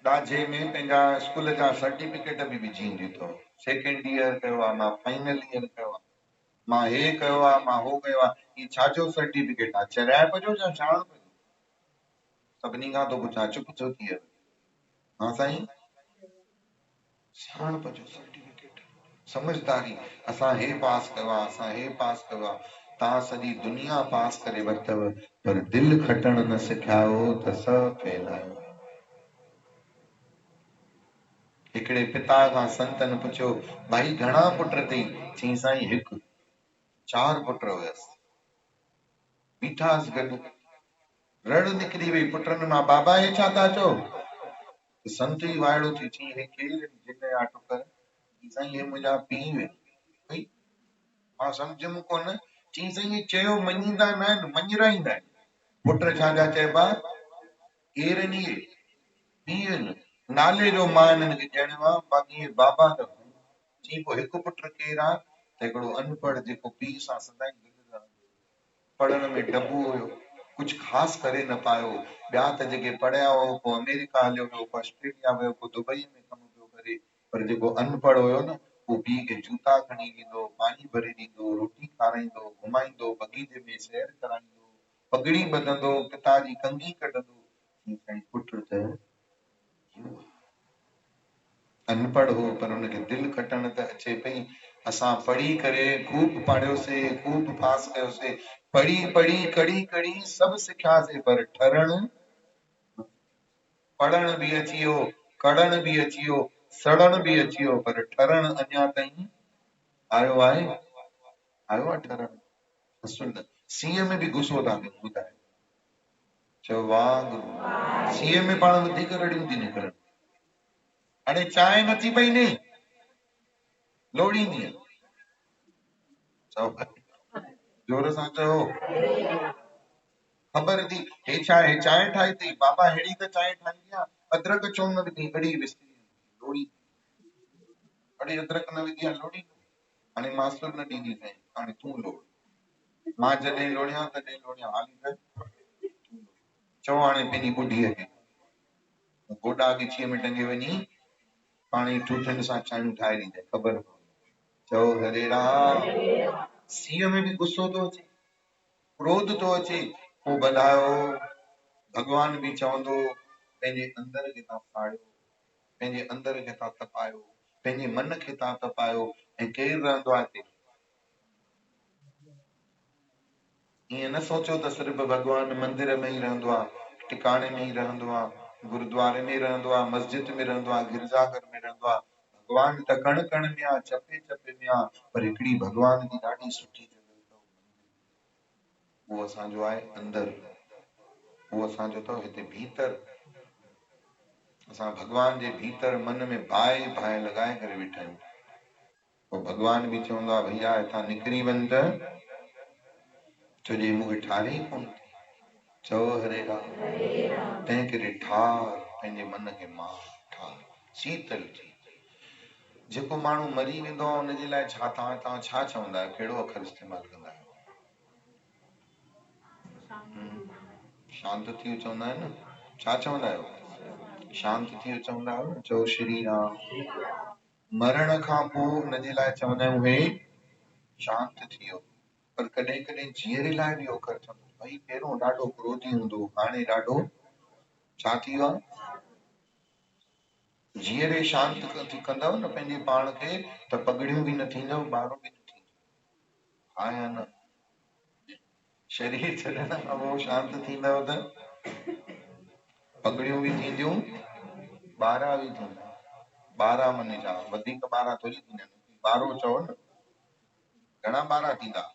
A: ॾाजे में पंहिंजा स्कूल जा सर्टिफिकेट बि विझी ईंदियूं अथव, सेकेंड ईयर कयो आहे, मां फाइनल ईयर कयो आहे, मां हे कयो आहे, मां हो कयो आहे। ही छाजो सर्टिफिकेट आहे? चरियाप जो या शाणप जो? सभिनी खां थो पुछां, चुप छो थी वियो? हा साईं, शाणप जो सर्टिफिकेट, समझदारी। असां हे पास कयो आहे, असां हे पास कयो आहे। तव्हां सॼी दुनिया पास करे वरितव, पर दिलि खटण न सिखियाओ त सभु फेल आहियो। हिकिड़े पिता खां संतनि पुछियो, भाई घणा पुट अथई? चई साईं हिकु। 4 पुट हुयसि, बीठासि गॾु, रड़ निकिरी वई पुटनि मां, बाबा हे छा था चओ? संत ई वाइड़ो थी, चई हे केरु जिन जा टुकर? साईं हे मुंहिंजा पीउ आहिनि। मां सम्झमि कोन, चई साईं चयो मञींदा न आहिनि, मञराईंदा आहिनि। पुट छा जा चइबा, केर आहिनि इहे, पीउ आहिनि, नाले जो मां हिननि खे ॼणियो आहे, बाक़ी इहे बाबा त चई पोइ हिकु पुट केरु आहे, त हिकिड़ो अनपढ़ जेको पीउ सां सदाईं गॾु रहंदो, पढ़ण में डबू हुयो, कुझु ख़ासि करे न पायो। ॿिया त जेके पढ़िया हो को अमेरिका हलियो वियो, को ऑस्ट्रेलिया वियो, को दुबई में कमु पियो करे, पर जेको अनपढ़ हुयो न, उहो पीउ खे जूता खणी ॾींदो, पाणी भरे ॾींदो, रोटी खाराईंदो, घुमाईंदो, बगीचे में सैर कराईंदो, पगड़ी ॿधंदो, पिता जी कंघी कढंदो। पुट त अनपढ़ हो, पर हुनखे दिलि खटण त अचे पई। असां पढ़ी करे खूब पढ़ियोसीं, खूब पास कयोसीं, पढ़ी पढ़ी कड़ी कड़ी सभु सिखियासीं, पर ठरण, पढ़ण बि अची वियो, कढ़ण बि अची वियो, सड़न बि अची वियो, पर ठरण अञा ताईं आयो आहे, आयो आहे ठरण। सुन, सीअ में बि गुस्सो था कनि, ॿुधाए, चओ वाह गुरू, सीअ में पाण वधीक रड़ियूं थी निकिरनि। हाणे चांहि नथी पई नी, लोड़ींदी, चओ जोर सां चओ, ख़बर थी हे छा आहे, चांहि ठाही थी, बाबा हेड़ी त चांहि ठाहींदी आहे, अदरक छो न विधी, कड़ी विझी लोड़ी, कड़ी अदरक न विधी आहे, लोड़ी। हाणे मास्टर न ॾींदी साईं, हाणे तूं लोड़, मां जॾहिं लोड़ियां तॾहिं लोड़ियां, हाली त चओ हाणे पंहिंजी ॿुढीअ खे, गोॾा गिचीअ में टंगे वञी, पाणी ठूठनि सां चांहियूं ठाहे ॾींदे, ख़बर। चओ हरे राम। सीअ में बि गुस्सो थो अचे, क्रोध थो अचे, पोइ ॿुधायो भॻवान बि चवंदो पंहिंजे अंदर खे तव्हां फाड़ियो, पंहिंजे अंदर खे तव्हां तपायो, पंहिंजे मन खे तव्हां तपायो, ऐं केरु रहंदो आहे हिते? ईअं न सोचो त सिर्फ़ु भॻवान मंदिर में ई रहंदो आहे, टिकाणे में ई रहंदो आहे, गुरुद्वारे में रहंदो आहे, मस्जिद में रहंदो आहे, गिरजाघर में रहंदो आहे। भॻवान त कण कण में आहे, चपे चपे में आहे, पर हिकिड़ी भॻवान जी ॾाढी सुठी जॻह अथव, उहो असांजो आहे अंदर, उहो असांजो अथव हिते भीतर। असां भॻवान जे भीतर मन में बाहि बाहि लॻाए करे वेठा आहियूं। पोइ भॻवान बि चवंदो आहे भैया हितां निकिरी वञ त, छोजे मूंखे ठारे ई कोन थी। चओ हरे राम। तंहिं करे ठार पंहिंजे मन खे, मां ठार शीतल थी। जेको माण्हू मरी वेंदो आहे हुनजे लाइ छा तव्हां छा चवंदा आहियो, कहिड़ो अखर इस्तेमालु कंदा आहियो? शांत थी वियो चवंदा आहिनि न, छा चवंदा आहियो? शांत थी वियो चवंदा आहियो न। चओ श्री राम। मरण खां पोइ हुनजे लाइ चवंदा आहियूं हे शांत थी वियो। पर कॾहिं कॾहिं जीअरे लाइ बि अखर चवंदा, भई पहिरियों ॾाढो क्रोधी हूंदो, हाणे ॾाढो छा थी वियो आहे? जीअरे शांत कंदव न पंहिंजे पाण खे, त पगड़ियूं बि न थींदव, ॿारो बि न थींदव, हा या न? शरीर छॾण खां पोइ शांत थींदव त पगड़ियूं बि थींदियूं, ॿारा बि थींदा। ॿारा मने छा, वधीक ॿारा थोरी थींदा आहिनि, ॿारो चओ न, घणा ॿारा थींदा?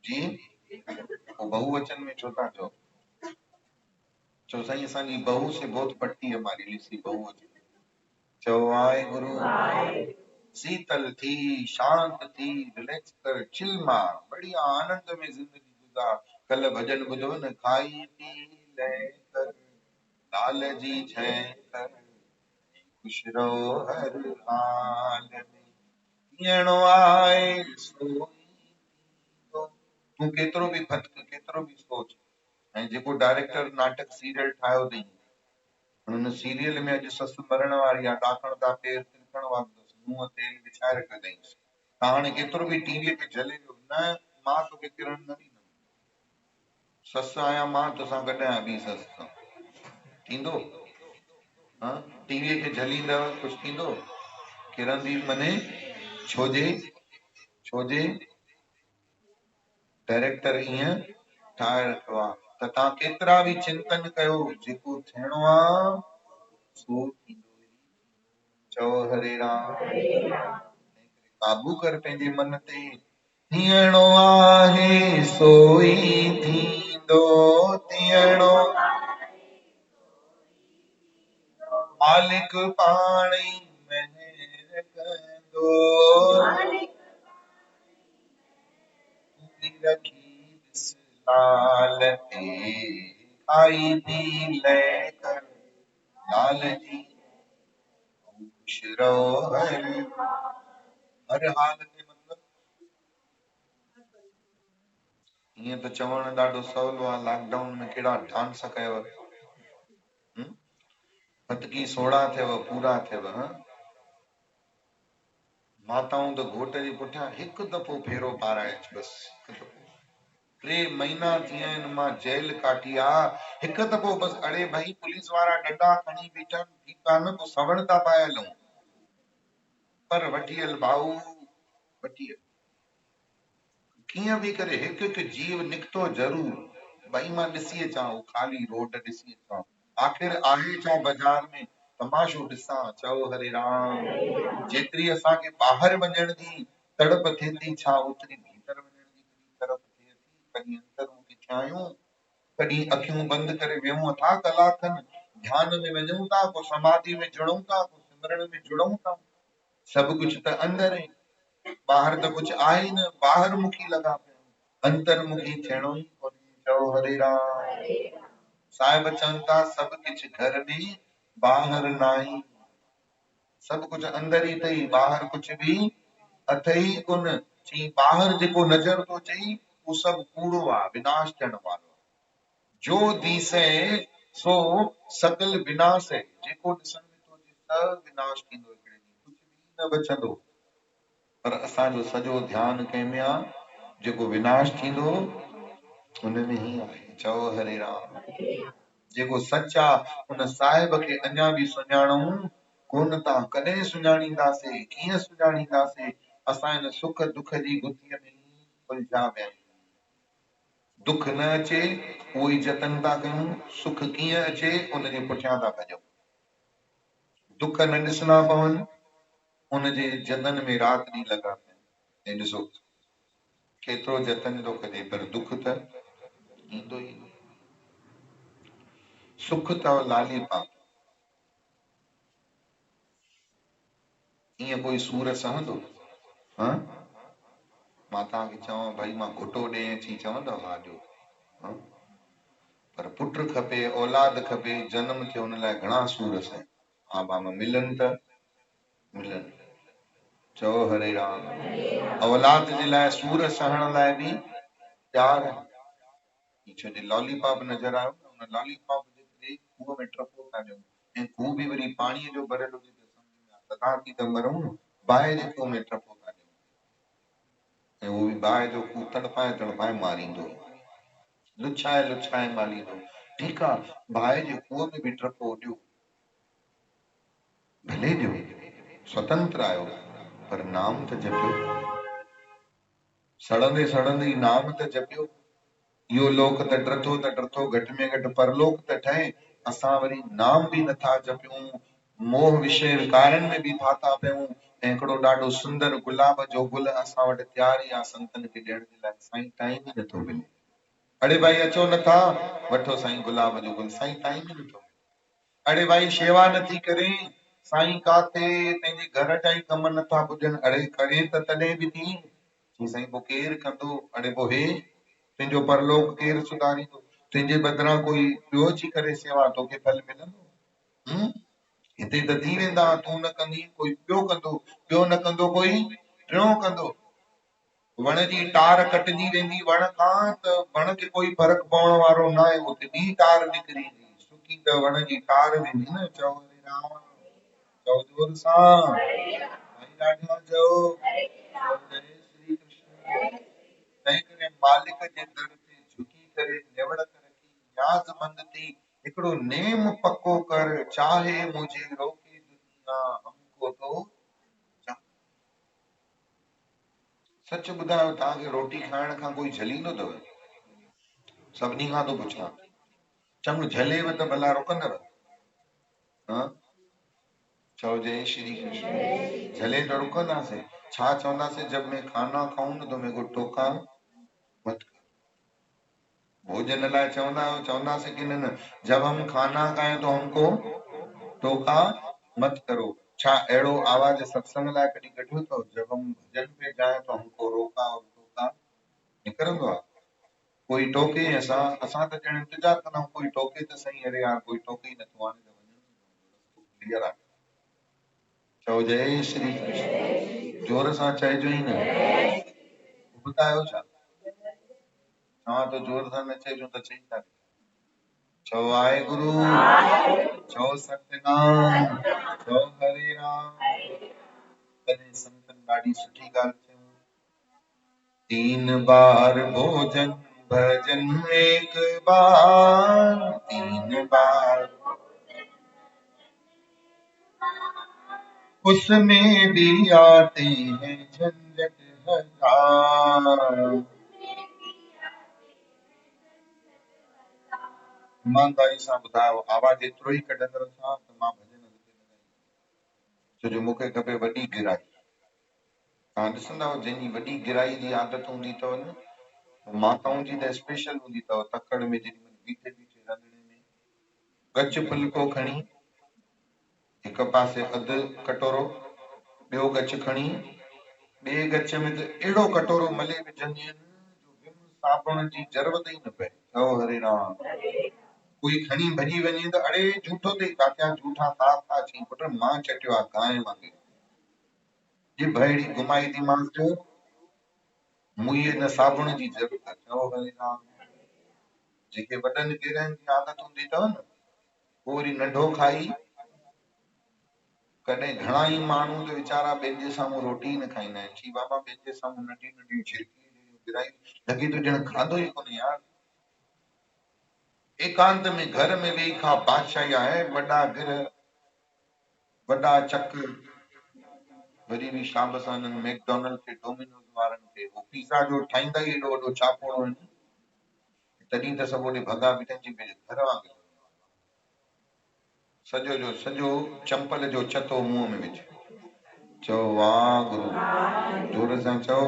A: जी, पोइ बहुवचन में छो था चओ? चो साईं असांजी बहू से बहुत पटती है हमारी लिसी बहुवचन। चओ वाहेगुरु। शीतल थी, शांत थी, रिलैक्स कर, चिल मार, बढ़िया आनंद में जिंदगी गुजार। कल भजन ॿुधो न, खाई पी ले कर लाल जी जय कर, खुश रहो हर हाल में, ॼणो आहे सोई तो। तूं केतिरो बि भटक, केतिरो बि सोच, ऐं जेको डायरेक्टर नाटक सीरियल ठाहियो अथई, हुन सीरियल में अॼु ससु मरण वारी आहे, ॾाकण था पेर तिलकण वारो अथसि, मुंहुं तेल विछाए रखियो अथई। तव्हां हाणे केतिरो बि टीवीअ खे झले वियो न, मां तोखे किरण न ॾींदुमि, ससु आहियां मां तोसां गॾु आहियां, ॿी ससु सां थींदो? हा, टीवीअ खे झलींदव कुझु थींदो? किरंदी मने छोजे डायरेक्टर ईअं ठाहे रखियो आहे। त तव्हां केतिरा बि चिंतन कयो, जेको थियणो आहे सो थींदो। चओ हरे राम। काबू कर पंहिंजे मन ते, थियणो आहे सोई थींदो, थियणो मालिक पाण ई महर कंदो, रखी दिस लाल ते खाई पी ले कर लाल जी खुश रहो हर हाल में। मतलब ईअं त चवण ॾाढो सवलो आहे, लॉकडाउन में कहिड़ा डांस कयव, फतकी सोड़ा थियव, पूरा थियव। माताऊं त घोट जे पुठियां हिकु दफ़ो फेरो पाराए बस, 3 महीना थी विया आहिनि मां जेल काटी आहे, हिकु दफ़ो बस। अड़े भाई पुलिस वारा डंडा खणी बीठा, ठीकु आहे न, पोइ सवण था पाए हलूं, पर वठी हल भाऊ, वठी हल। कीअं बि करे हिकु हिकु जीव निकितो ज़रूर। भई मां ॾिसी अचां, उहो ख़ाली रोड ॾिसी अचां, आख़िर आहे छा बाज़ार में, तमाशो ॾिसां। चओ हरे राम। जेतिरी असांखे ॿाहिरि वञण जी तड़प थिए थी, छा ओतिरी भीतर वञण जी तड़प थिए थी? कॾहिं अंदरूं थिया आहियूं, कॾहिं अखियूं बंदि करे वेहूं था कलाक खनि, ध्यान में वञूं था, को समाधि में जुड़ूं था, को सिमरन में जुड़ूं था। सभु कुझु त अंदर है, ॿाहिरि त कुझु आहे ई न। ॿाहिरि मुखी लॻा पिया, अंतर्मुखी थियणो ई कोन्हे। चओ हरे राम। साहिब चवनि था सभु कुझु घर में, ॿाहिरि नाहे, सभु कुझु अंदर ई अथई, ॿाहिरि कुझु बि अथई कोन। चई ॿाहिरि जेको नज़र थो अचई उहो सभु कूड़ो आहे, विनाश थियण वारो। जो दिसे सो सकल विनाश है, जेको ॾिसण में थो अचे सभु विनाश थींदो, हिकिड़े ॾींहुं कुझु बि न बचंदो। पर असांजो सॼो ध्यानु कंहिंमें आहे? जेको विनाश थींदो उन में ई आहे। चओ हरे राम। जेको सच आहे उन साहिब खे अञा बि सुञाणूं कोन था, कॾहिं सुञाणींदासीं, कीअं सुञाणींदासीं? असां हिन सुख दुख जी गुथीअ में ई उलझा पिया आहियूं। दुख न अचे उहो ई जतन था कयूं, सुख कीअं अचे उनजे पुठियां था भॼूं। दुख न ॾिसणा पवनि उनजे जतन में राति ॾींहुं लॻा पिया। ऐं ॾिसो केतिरो जतन थो कजे, पर दुख त ईंदो ई। सुख अथव लालीपा, ईअं कोई सूर सहंदो? हाँ? मां तव्हांखे चवां भाई मां घुटो ॾे अची चवंदव हा ॾियो, हाँ? पर पुट खपे, औलाद खपे, जन्म थियो, हुन लाइ घणा सूर सही। हा बाबा मिलन त मिलन। चओ हरे राम। औलाद जे लाइ सूर सहण लाइ बि तयार है। छो जे लॉलीपॉप नज़र आयो न, हुन लॉलीपॉप जे करे खूह में टपो था ॾियूं, ऐं खूह बि वरी पाणीअ जो भरियल हुजे त सम्झ में तव्हांखे त मरूं न, बाहि जे खूह में टपो था ॾियूं, ऐं उहो बि बाहि जो खूह तड़पाए तड़पाए मारींदो, लुछाए लुछाए मारींदो। ठीकु आहे, बाहि जे खूह में बि टपो ॾियो, भले ॾियो, स्वतंत्र आहियो, पर नाम त जपियो। सड़ंदे सड़ंदे नाम त जपियो। इहो लोक त ड्रथो घटि में घटि परलोक त ठहे, असां वरी नाम बि नथा जपियूं, मोह विषय विकारनि में बि फाथा पियूं। ऐं हिकिड़ो ॾाढो सुंदर गुलाब जो गुल असां वटि तयार ई आहे संतनि खे ॾियण जे लाइ, साईं टाइम ई नथो मिले। अड़े भाई अचो नथा, वठो साईं गुलाब जो गुल, साईं टाइम ई नथो। अड़े भाई शेवा नथी करे, साईं काथे पंहिंजे घर जा ई कम नथा पुॼनि। अड़े करे त तॾहिं बि थी, चई साईं पोइ केरु कंदो? अड़े पोइ हे तुंहिंजो परलोक केरु सुधारींदो? तुंहिंजे बदिरां कोई ॿियो अची करे सेवा, तोखे फल मिलंदो? हिते त थी वेंदा, तूं न कंदी कोई ॿियो कंदो, ॿियो न कंदो कोई टियों कंदो। वण जी तार कटजी वेंदी वण खां त वण खे कोई फर्क़ पवण वारो न आहे, उते ॿी तार निकिरी ईंदी, सुकी त वण जी तार वेंदी न। चओ हरे राम। चओ जोर सां, साईं ॾाढो चओ, चओ जय श्री कृष्ण। तंहिं करे मालिक जे दर ते झुकी करे नेवड़ रखी, न्याज़मंद थी हिकिड़ो नेम पको कर, चाहे मुझे रोके दुनिया हमको तो। सच ॿुधायो, तव्हांखे रोटी खाइण खां कोई झलींदो अथव? सभिनी खां थो पुछां, चङु झलेव त भला रुकंदव? हाँ? चओ जय श्री कृष्ण। झले तो रुकंदासीं? छा चवंदासीं, जब मैं खाना खाऊं न तो मेरे को टोका मत कर। भोजन लाइ चवंदा आहियो, चवंदासीं कि न न, जब हम खाना खाएं तो हमको टोका मत करो। छा अहिड़ो आवाज सत्संग लाइ कॾहिं कढियो अथव? जब हम भजन पे जाएं तो हमको रोका और टोका निकरंदो आहे कोई टोके असां असां त ॼण इंतजार कंदा आहियूं कोई टोके त सही अरे यार कोई टोके ई नथो हाणे त वञूं क्लियर आहे चओ जय श्री कृष्ण जोर सां चइजो ई न ॿुधायो छा तव्हां त जोर सां न चइजो त चई था चओ वाहेगुरु चओ सतनाम चओ हरे राम तॾहिं संतन ॾाढी सुठी ॻाल्हि चयूं तीन बार भोजन भजन एक बार तीन बार उसमें भी आते हैं झंझट हजार ईमानदारी सां ॿुधायो आवाज़ एतिरो ई कढंदव छा त मां भॼन अॻिते लॻाईंदुमि छो जो मूंखे खपे वॾी गिराई तव्हां ॾिसंदव जंहिंजी वॾी गिराई जी आदत हूंदी अथव न माताऊं जी त स्पेशल हूंदी अथव तकड़ में जेॾी बीठे बीठे रंधिणे में गच फुल्को खणी हिक पासे अधु कटोरो ॿियो गच खणी ॿिए गच में त अहिड़ो कटोरो मले विझंदियूं आहिनि जो विम साबुण जी ज़रूरत ई न पए चओ हरे राम कोई खणी भॼी वञे त अड़े झूठो अथई काका झूठा साफ़ था चई पुट मां चटियो आहे गांइ वांगुरु जी भैड़ी घुमाई थी मांस जो मुईअ न साबुण जी ज़रूरत आहे चओ हरे राम जेके वॾनि गिरहनि जी आदत हूंदी अथव न पोइ वरी नंढो खाई कॾहिं घणा ई माण्हू त वीचारा ॿियनि जे साम्हूं रोटी ई न खाईंदा आहिनि छी बाबा ॿियनि जे साम्हूं नंढी नंढी छिरकी गिराई लॻे थो ॼण खाधो ई कोन्हे यार एकांत में घर में वेही खा बादशाही आहे वॾा गिर वॾा चक वरी बि शाबस हिननि मैकडोनल्ड खे डोमिनोज वारनि खे उहो पिज़ा जो ठाहींदा ई एॾो वॾो छापोड़ो आहिनि तॾहिं त सभु ओॾे भॻा बीठनि जी घर वांगुरु सॼो जो सॼो चंपल जो छतो मुंहं में विझ चओ वाह गुरु जोर सां चओ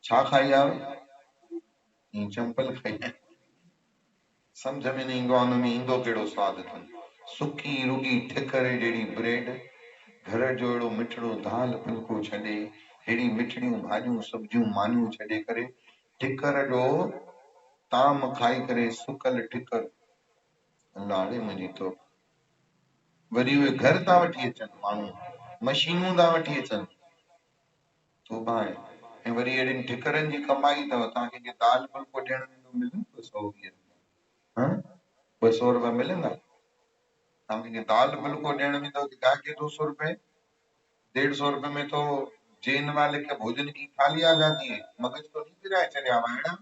A: छा खाई आयो चंपल खाई सम्झ में न ईंदो आहे हुन में ईंदो कहिड़ो स्वादु अथनि सुकी रुगी ठिकर जहिड़ी ब्रेड घर जो अहिड़ो मिठड़ो दाल फुल्को छॾे अहिड़ी मिठड़ियूं भाॼियूं सब्जियूं मानियूं छॾे करे ठिकर जो ताम खाई करे सुकल ठिकर लाड़े मुंहिंजी तो वरी उहे घर था वठी अचनि माण्हू मशीनूं था वठी अचनि तोबा आहे ऐं वरी अहिड़ियुनि ठिकरनि जी कमाई अथव तव्हां कंहिंखे दाल फुल्को ॾियण वेंदो मिलंदो 120 रुपया 200 रुपया मिलंदा तव्हां कंहिंखे दाल फुल्को ॾियण वेंदव त क्या के 200 रुपए 150 रुपए में तो जैन वाले के भोजन की थाली आ जाती है मगज तो नहीं गिराए चलिया वायड़ा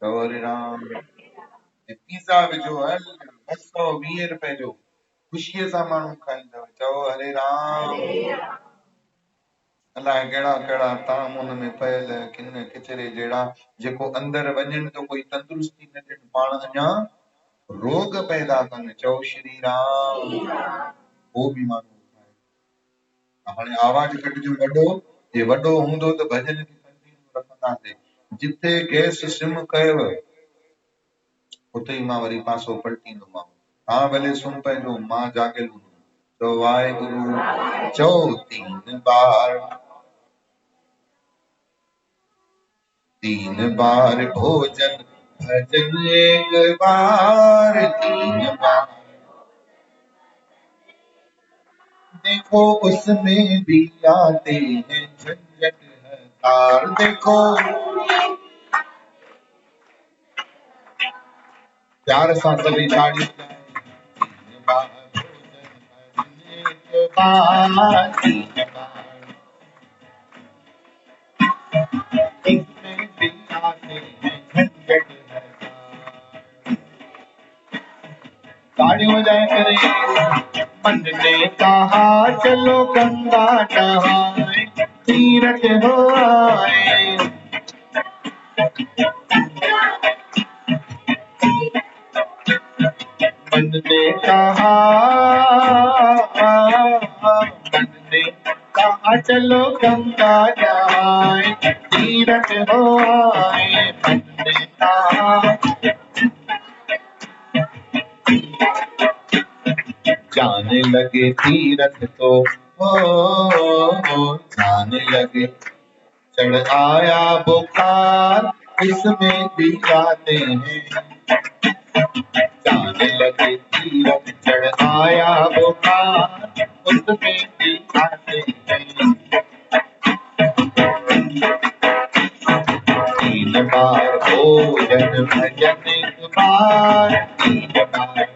A: चओ हरे राम पिज़्ज़ा विझो हल 220 रुपए जो ख़ुशीअ सां माण्हू खाईंदव चओ हरे राम अलाए कहिड़ा कहिड़ा ताम हुन में पयल किन किचरे जहिड़ा जेको अंदरि वञनि तो कोई तंदुरुस्ती न ॾियनि पाण अञा रोग पैदा कनि चओ श्री राम वो बि माण्हू खाए हाणे आवाज़ कढिजो वॾो जे वॾो हूंदो त भॼन खे कंटिन्यू रखंदासीं जिथे गैस सिम कयव उते ई मां वरी पासो पलटींदोमांव तव्हां भले सुम्ही पइजो मां जाॻियल हूंदुमि चओ वाहेगुरु चओ तीन बार भोजन भजन एक बार तीन बार देखो उसमें भी आते हैं झंझट हजार देखो प्यार सां सभी ताड़ी तीन बार भोजन भजन एक बार तीन बार इसमें भी आते हैं झंझट हजार ताड़ी हो जाए करे मन ने कहा चलो गंगा नहाए तीरथ हो आए मन ने कहा मन ने कहा चलो गंगा नहाए तीरथ हो आए मन ने कहा जाने लगे तीरथ तो जाने लगे चढ़ आया बुखार इसमें भी आते हैं, जाने लगे तीरथ चढ़ आया बुखार उसमें भी आते हैं। 3 बार भोजन भजन एक बार, 3 बार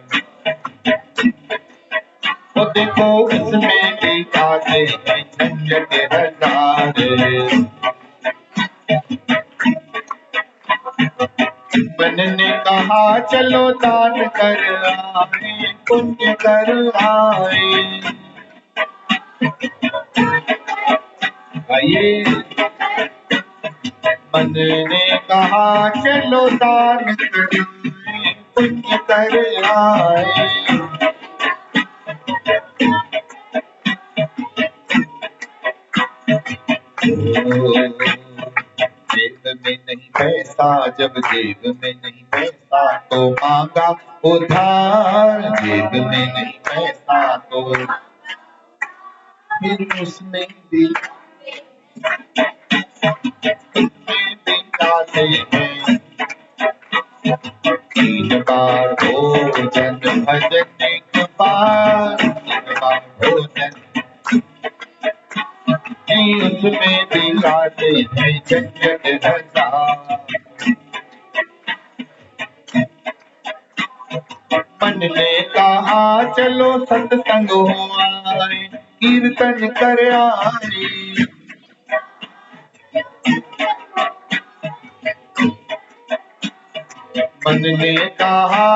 A: वो देखो इसमें भी आते हैं झंझट हजार। मन ने कहा चलो दान कर आए, पुण्य कर आए। आइए, मन ने कहा चलो दान कर आए, पुण्य कर आए। जेब में नहीं पैसा, जब जेब में नहीं पैसा तो मांगा उधार, जेब में नहीं पैसा तो फिर उसमें भी आते हैं। 3 बार भोजन भजन एक बार, 3 बार भोजन उसमें भी आते हैं झंझट हजार। मन ने कहा चलो सत्संग हो आए, कीर्तन कर आए। मन ने कहा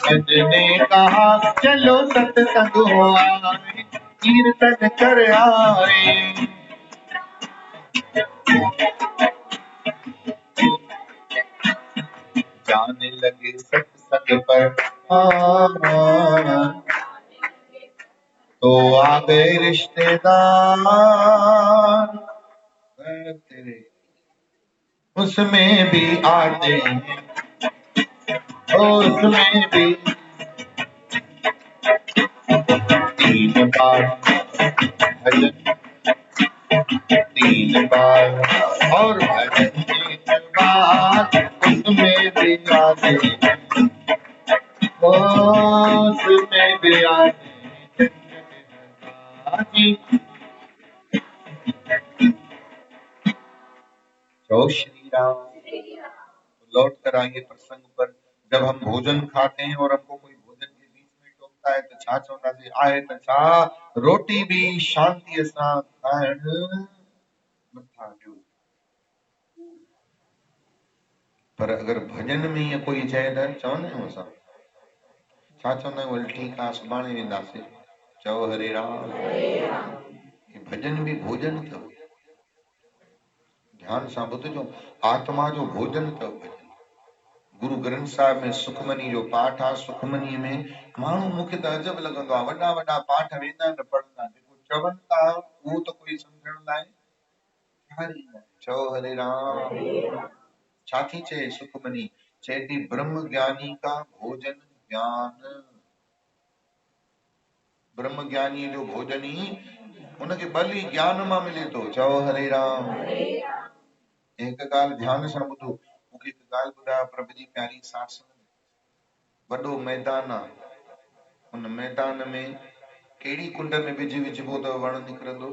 A: मन ने कहा चलो सत्संग हो आए, कीर्तन कर आए। जाने लगे सत्संग पर तो आ गए रिश्तेदार, तेरे उसमें भी आते हैं, उसमें भी 3 बार भजन, 3 बार और भजन एक बार उसमें भी आते हैं, उसमें भी आते हैं। जय श्री राम। लौट कर आइए प्रसंग पर। जब हम भोजन खाते हैं और हमको कोई भोजन के बीच में टोकता है तो छा चवंदासीं आहे त छा, रोटी भी शांति सां खाइण नथा ॾियो। पर अगर भजन में ईअं कोई चए त चवंदा आहियूं असां, छा चवंदा आहियूं, हल ठीकु आहे सुभाणे वेंदासीं। चओ हरे राम। ये भजन भी भोजन अथव। ध्यान सां ॿुधजो, आत्मा जो भोजन अथव भजन। गुरु ग्रंथ साहिब में सुखमनी जो पाठ आहे। सुखमनी में माण्हू मूंखे त अजब लॻंदो आहे, वॾा वॾा पाठ वेंदा आहिनि पढ़ंदा, जेको चवनि था उहो त कोई सम्झण लाइ तयार ई न। चओ हरे राम। छा थी चए सुखमनी? चए थी ब्रह्म ज्ञानी का भोजन ज्ञान। ब्रह्म ज्ञानी जो भोजन ई उनखे बल ई ज्ञान मां मिले थो। चओ हरे राम। एक ॻाल्हि ध्यान सां ॿुधो, मूंखे हिकु ॻाल्हि ॿुधायो, प्रभु जी प्यारी साठ वॾो मैदान आहे, उन मैदान में कहिड़ी कुंड में बिज विझबो त वण निकिरंदो?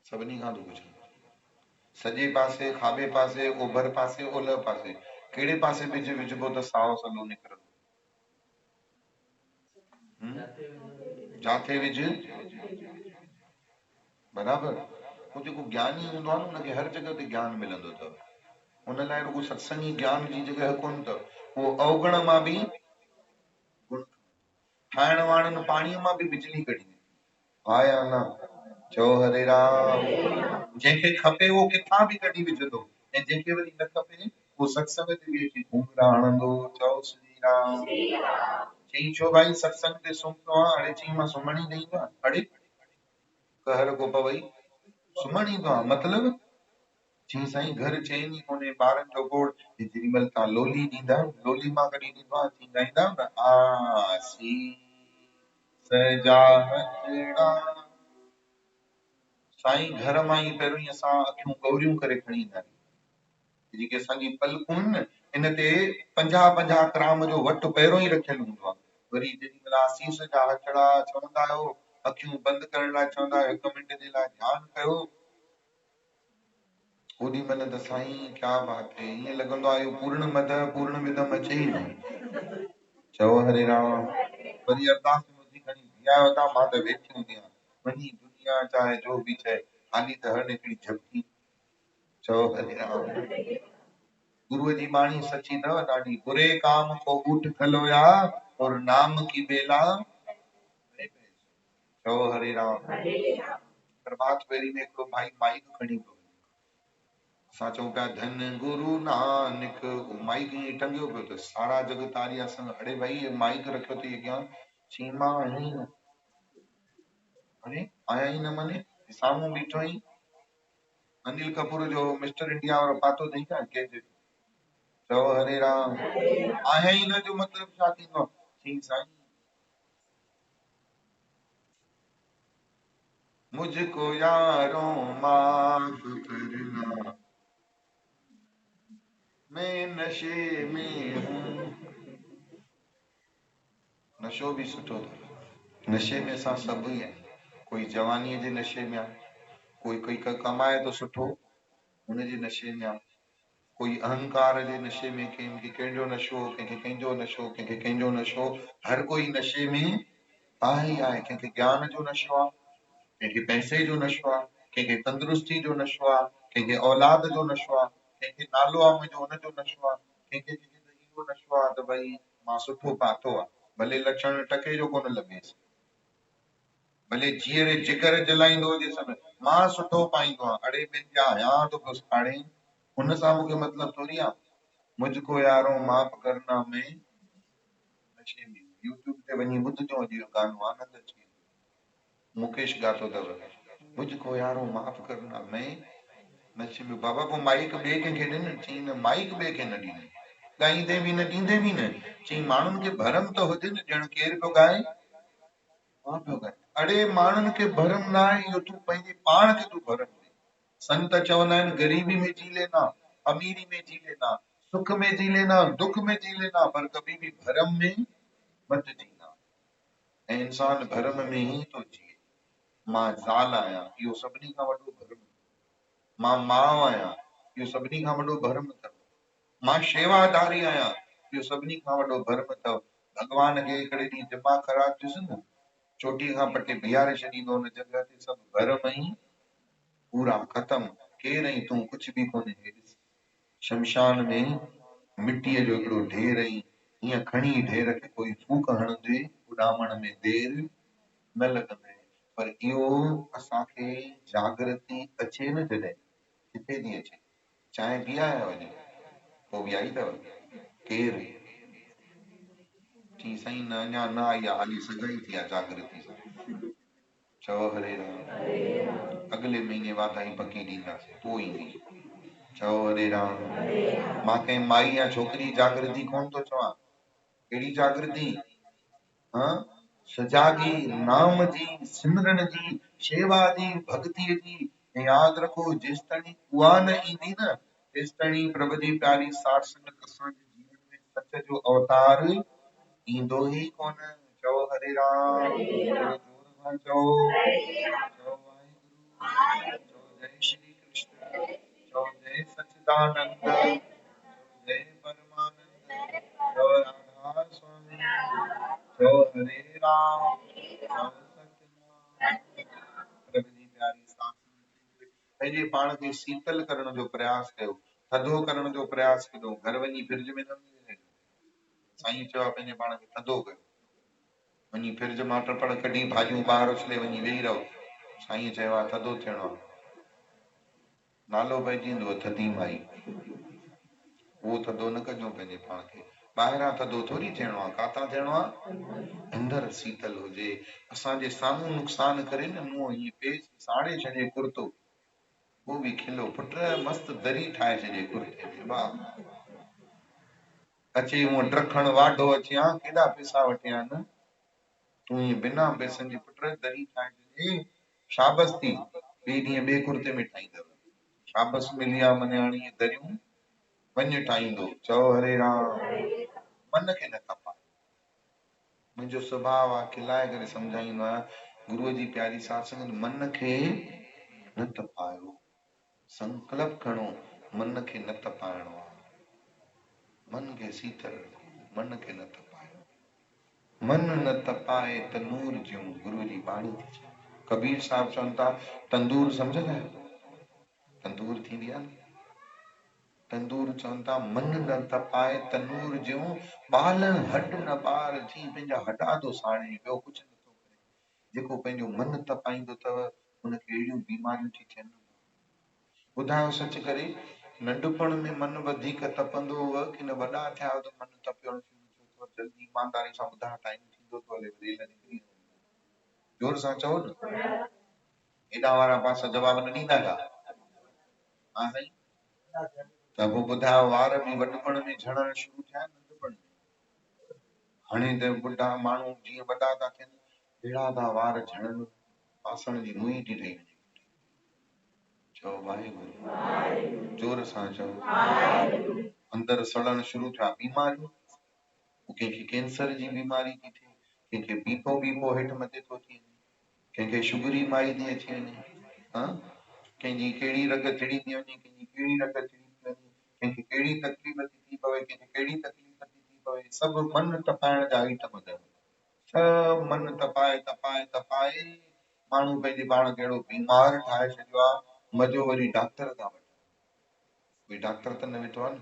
A: सभिनी खां थो पुछां। सॼे पासे, खाॿे पासे, ओभर पासे, ओलह पासे, कहिड़े पासे बिज विझबो त साओ सलो निकिरंदो? जाथे विझ बराबर। वो जेको ज्ञानी हूंदो आहे न, उनखे हर जगह ते ज्ञान मिलंदो अथव। उन लाइ रुगो सत्संगी ज्ञान जी जगह कोन अथव। उहो अवगुण मां बि गुण, ठाहिण वाणनि पाणीअ मां बि बिजली कढी आहे या न? चओ हरे राम। जंहिंखे खपे उहो किथां बि कढी विझंदो, ऐं जंहिंखे वरी न खपे उहो सत्संग ते बि अची घुंघरा हणंदो। चओ श्री राम। चई छो भाई सत्संग ते सुम्हंदो आहे? अड़े चई मां सुम्हण ई न ईंदो आहे। अड़े कहर को पवई, सुम्हण ईंदो आहे मतलब? चई साईं घर चैन ई कोन्हे, ॿारनि जो गोड़, जेॾीमहिल तव्हां लोली ॾींदा आहियो, लोली मां कढी ॾींदो आहे, चई ॻाईंदा आहियो न, आ सी सजा हथड़ा। साईं घर मां ई पहिरियों ई असां अखियूं गौरियूं करे खणी ईंदा आहियूं। जेके असांजी पलकूं आहिनि न, इन ते 50-50 ग्राम जो वटि पहिरियों ई रखियल हूंदो आहे। वरी जेॾीमहिल आसीस जा हथड़ा चवंदा आहियो, अखियूं बंदि करण लाइ चवंदा आहियो, 1 मिंट जे लाइ ध्यानु कयो, ओॾी महिल त साईं क्या बात है, ईअं लॻंदो आहे पूर्ण मद पूर्ण मिदम अचे ई न। चओ हरे राम। वरी अरदास में ॿुधी खणी बीहायो था, मां त वेठी हूंदी आहियां, वञी दुनिया चाहे जो बि चए, हाली त हर हिकिड़ी झपकी। चओ हरे राम। गुरुअ जी बाणी सची अथव ॾाढी। बुरे काम को ऊठ खलोया और नाम की बेला। चओ हरे राम। प्रभात फेरी में हिकिड़ो भाई माइक खणी पियो, असां चऊं पिया धन गुरु नानक, माइक ईअं टंगियो पियो त सारा जग तारिया संग, अड़े भाई ये माइक रखियो अथई अॻियां, चई मां आहियां ई न। अरे आया ई न माने, साम्हूं बीठो ई अनिल कपूर जो मिस्टर इंडिया वारो पातो अथई छा कंहिंजे। चओ हरे राम। आया ई न जो मतलब छा थींदो आहे? चई साईं मुझको यारों माफ करना, मैं नशे में हूँ। नशो भी सुठो अथव, नशे में असां सभु ई आहियूं। कोई जवानीअ जे नशे में आहे, कोई कोई कमाए थो सुठो हुनजे नशे में आहे, कोई अहंकार जे नशे में, कंहिंखे कंहिंजो नशो, कंहिंखे कंहिंजो नशो, कंहिंखे कंहिंजो नशो, हर कोई नशे में आहे ई आहे। कंहिंखे ज्ञान जो नशो आहे, कंहिंखे पैसे जो नशो आहे, कंहिंखे तंदुरुस्ती जो नशो आहे, कंहिंखे औलाद जो नशो आहे, कंहिंखे नालो आहे मुंहिंजो हुनजो नशो आहे, कंहिंखे इहो नशो आहे त भई मां सुठो पातो आहे, भले लक्षण टके जो कोन लॻेसि, भले जीअरे जिगर जलाईंदो हुजे सभु, मां सुठो पाईंदो आहियां, अड़े ॿिनि जा हयां थो पियो साड़े, हुन सां मूंखे मतिलबु थोरी आहे। मुझको यारो माफ़ करना में नशे में। यूट्यूब ते वञी ॿुधजो अॼु इहो गानो, आनंद अची वेंदो। मुकेश गातो अथव, मुझको यारो माफ़ करना में नशे में। बाबा पोइ माइक ॿिए कंहिंखे ॾिन, चई न माइक ॿिए खे न ॾींदे, ॻाईंदे बि न ॾींदे बि न, चई माण्हुनि खे भरम त हुजे न, ॼण केरु पियो ॻाए, मां पियो ॻाए। अड़े माण्हुनि खे भरम न आहे, इहो तूं पंहिंजे पाण खे तूं भरम ॾे। संत चवंदा आहिनि ग़रीबी में जी लेना, अमीरी में जी लेना, सुख में जी लेना, दुख में जी लेना, पर कभी भी भरम में मत जीना। ऐं इंसान भरम में ई थो जिए। मां ज़ाल आहियां, इहो सभिनी खां वॾो भरम। मां माउ आहियां, इहो सभिनी खां वॾो भरम अथव। मां शेवादारी आहियां, इहो सभिनी खां वॾो भरम अथव। भॻवान खे हिकिड़े ॾींहुं दिमाग़ ख़राब थियुसि न, चोटी खां पटे बीहारे छॾींदो हुन जॻह ते, सभु भरम ई पूरा ख़तम, केर ऐं तूं कुझु बि कोन्हे। शमशान में मिटीअ जो हिकिड़ो ढेर ऐं हीअं खणी ढेर खे कोई फूक हणंदे उॾामण में देरि न लॻंदे। पर इहो असांखे जागृति अचे न जॾहिं, किथे थी अचे? चांहि पी आया वञी, पोइ बि आई अथव केरु? चई साईं न अञा न आई आहे, हाली सगाई थी आहे जागृति सां। चओ हरे राम। अगले महीने वाधाई पकी ॾींदासीं, पोइ ईंदी। चओ हरे राम। मां कंहिं माई या छोकिरी जागृति कोन थो चवां। कहिड़ी जागृति? हाँ, सजागी नाम जी, सिमरन जी, शेवा जी, भक्तीअ जी। ऐं यादि रखो, जेसि ताईं उहा न ईंदी न, तेसि ताईं प्रभु जी प्यारी साठ संगत असांजे जीवन में सच जो अवतार ईंदो ई कोन। चओ हरे राम। चओ चओ वाहिगुरु, चओ जय श्री कृष्ण, चओ जय सच्चिदानंद, चओ जय परमानंद, चओ राधा स्वामी, चओ हरे राम, चओ सतनाम। प्रभु जी प्यारी साथ संगत पंहिंजे पाण खे शीतल करण जो प्रयास कयो, थधो करण जो प्रयास कयो। घर वञी फ्रिज में न विझो। साईं चयो पंहिंजे पाण खे थधो कयो, वञी फ्रिज मां टपड़ कढी भाॼियूं ॿाहिरि उछले वञी वेही रहो। साईं चयो आहे थधो थियणो आहे, नालो पइजी वेंदो थधी माई। उहो थधो न कजो पंहिंजे पाण खे, ॿाहिरां थधो थोरी थियणो आहे, काथां थियणो आहे? अंदरि शीतल हुजे। असांजे साम्हूं नुक़सान करे न, मुंहुं हीअं पेच साड़े छॾे कुर्तो, उहो बि खिलो, पुट मस्तु दरी ठाहे छॾे कुर्ते में, वाह। अचे हूअं ड्रखण वाढो अचे, हा केॾा पैसा वठिया आहिनि, तूं ईअं बिना पैसनि जी पुट दरी ठाहे ॾिजे शाबस थी ॿिए ॾींहुं ॿिए कुर्ते में ठाहींदव शाबस मिली आहे माने हाणे इहे दरियूं वञ ठाहींदो चओ हरे राम मन खे न तपाए मुंहिंजो स्वभाव आहे खिलाए करे सम्झाईंदो आहियां गुरूअ जी प्यारी साध संगत मन खे न तपायो संकल्प खणो मन खे न तपाइणो आहे मन खे शीतल मन खे न तपायो मन न तपाए तनूर ज्यूं गुरू जी बाणी थी चए कबीर साहब चवनि था तंदूर सम्झंदा आहियो तंदूर थींदी आहे न तंदूर चवनि था मन न तपाए तनूर ज्यूं ॿालण हड न ॿार थी पंहिंजा हॾा थो साड़े ॿियो कुझु नथो करे जेको पंहिंजो मन तपाईंदो अथव हुनखे अहिड़ियूं बीमारियूं थी थियनि ॿुधायो सच करे नंढपण में मन वधीक तपंदो हुअ की न वॾा थिया त मन तपियण शुरू थियो जल्दी ईमानदारी सां ॿुधायो टाइम थींदो थो हले रेल निकिरी जोर सां चओ न हेॾा वारा पासा जवाब न ॾींदा छा हा साईं त पोइ ॿुधायो वार बि वॾपण में झड़ण शुरू थिया नंढपण में हाणे त ॿुढा माण्हू जीअं वॾा था थियनि अहिड़ा था वार झड़नि बासण जी मुई थी ठही वञे चओ वाहेगुरु जोर सां चओ अंदर सड़न शुरू थिया बीमारियूं कंहिंखे कैंसर जी बीमारी थी थिए कंहिंखे बीपो हेठि मथे थो थी वञे कंहिंखे शुगरी माई थी अची वञे हाँ कंहिंजी कहिड़ी रग चिड़ी थी वञे कंहिंजी कहिड़ी रग चिड़ी थी वञे कंहिंखे कहिड़ी तकलीफ़ थी पवे कंहिंखे कहिड़ी तकलीफ़ थी पवे सभु मन तपाइण जा आइटम अथव सब मन तपाए तपाए तपाए माण्हू पंहिंजे पाण खे अहिड़ो बीमार ठाहे छॾियो आहे मज़ो वरी डॉक्टर था वठनि कोई डॉक्टर त न वेठो आहे न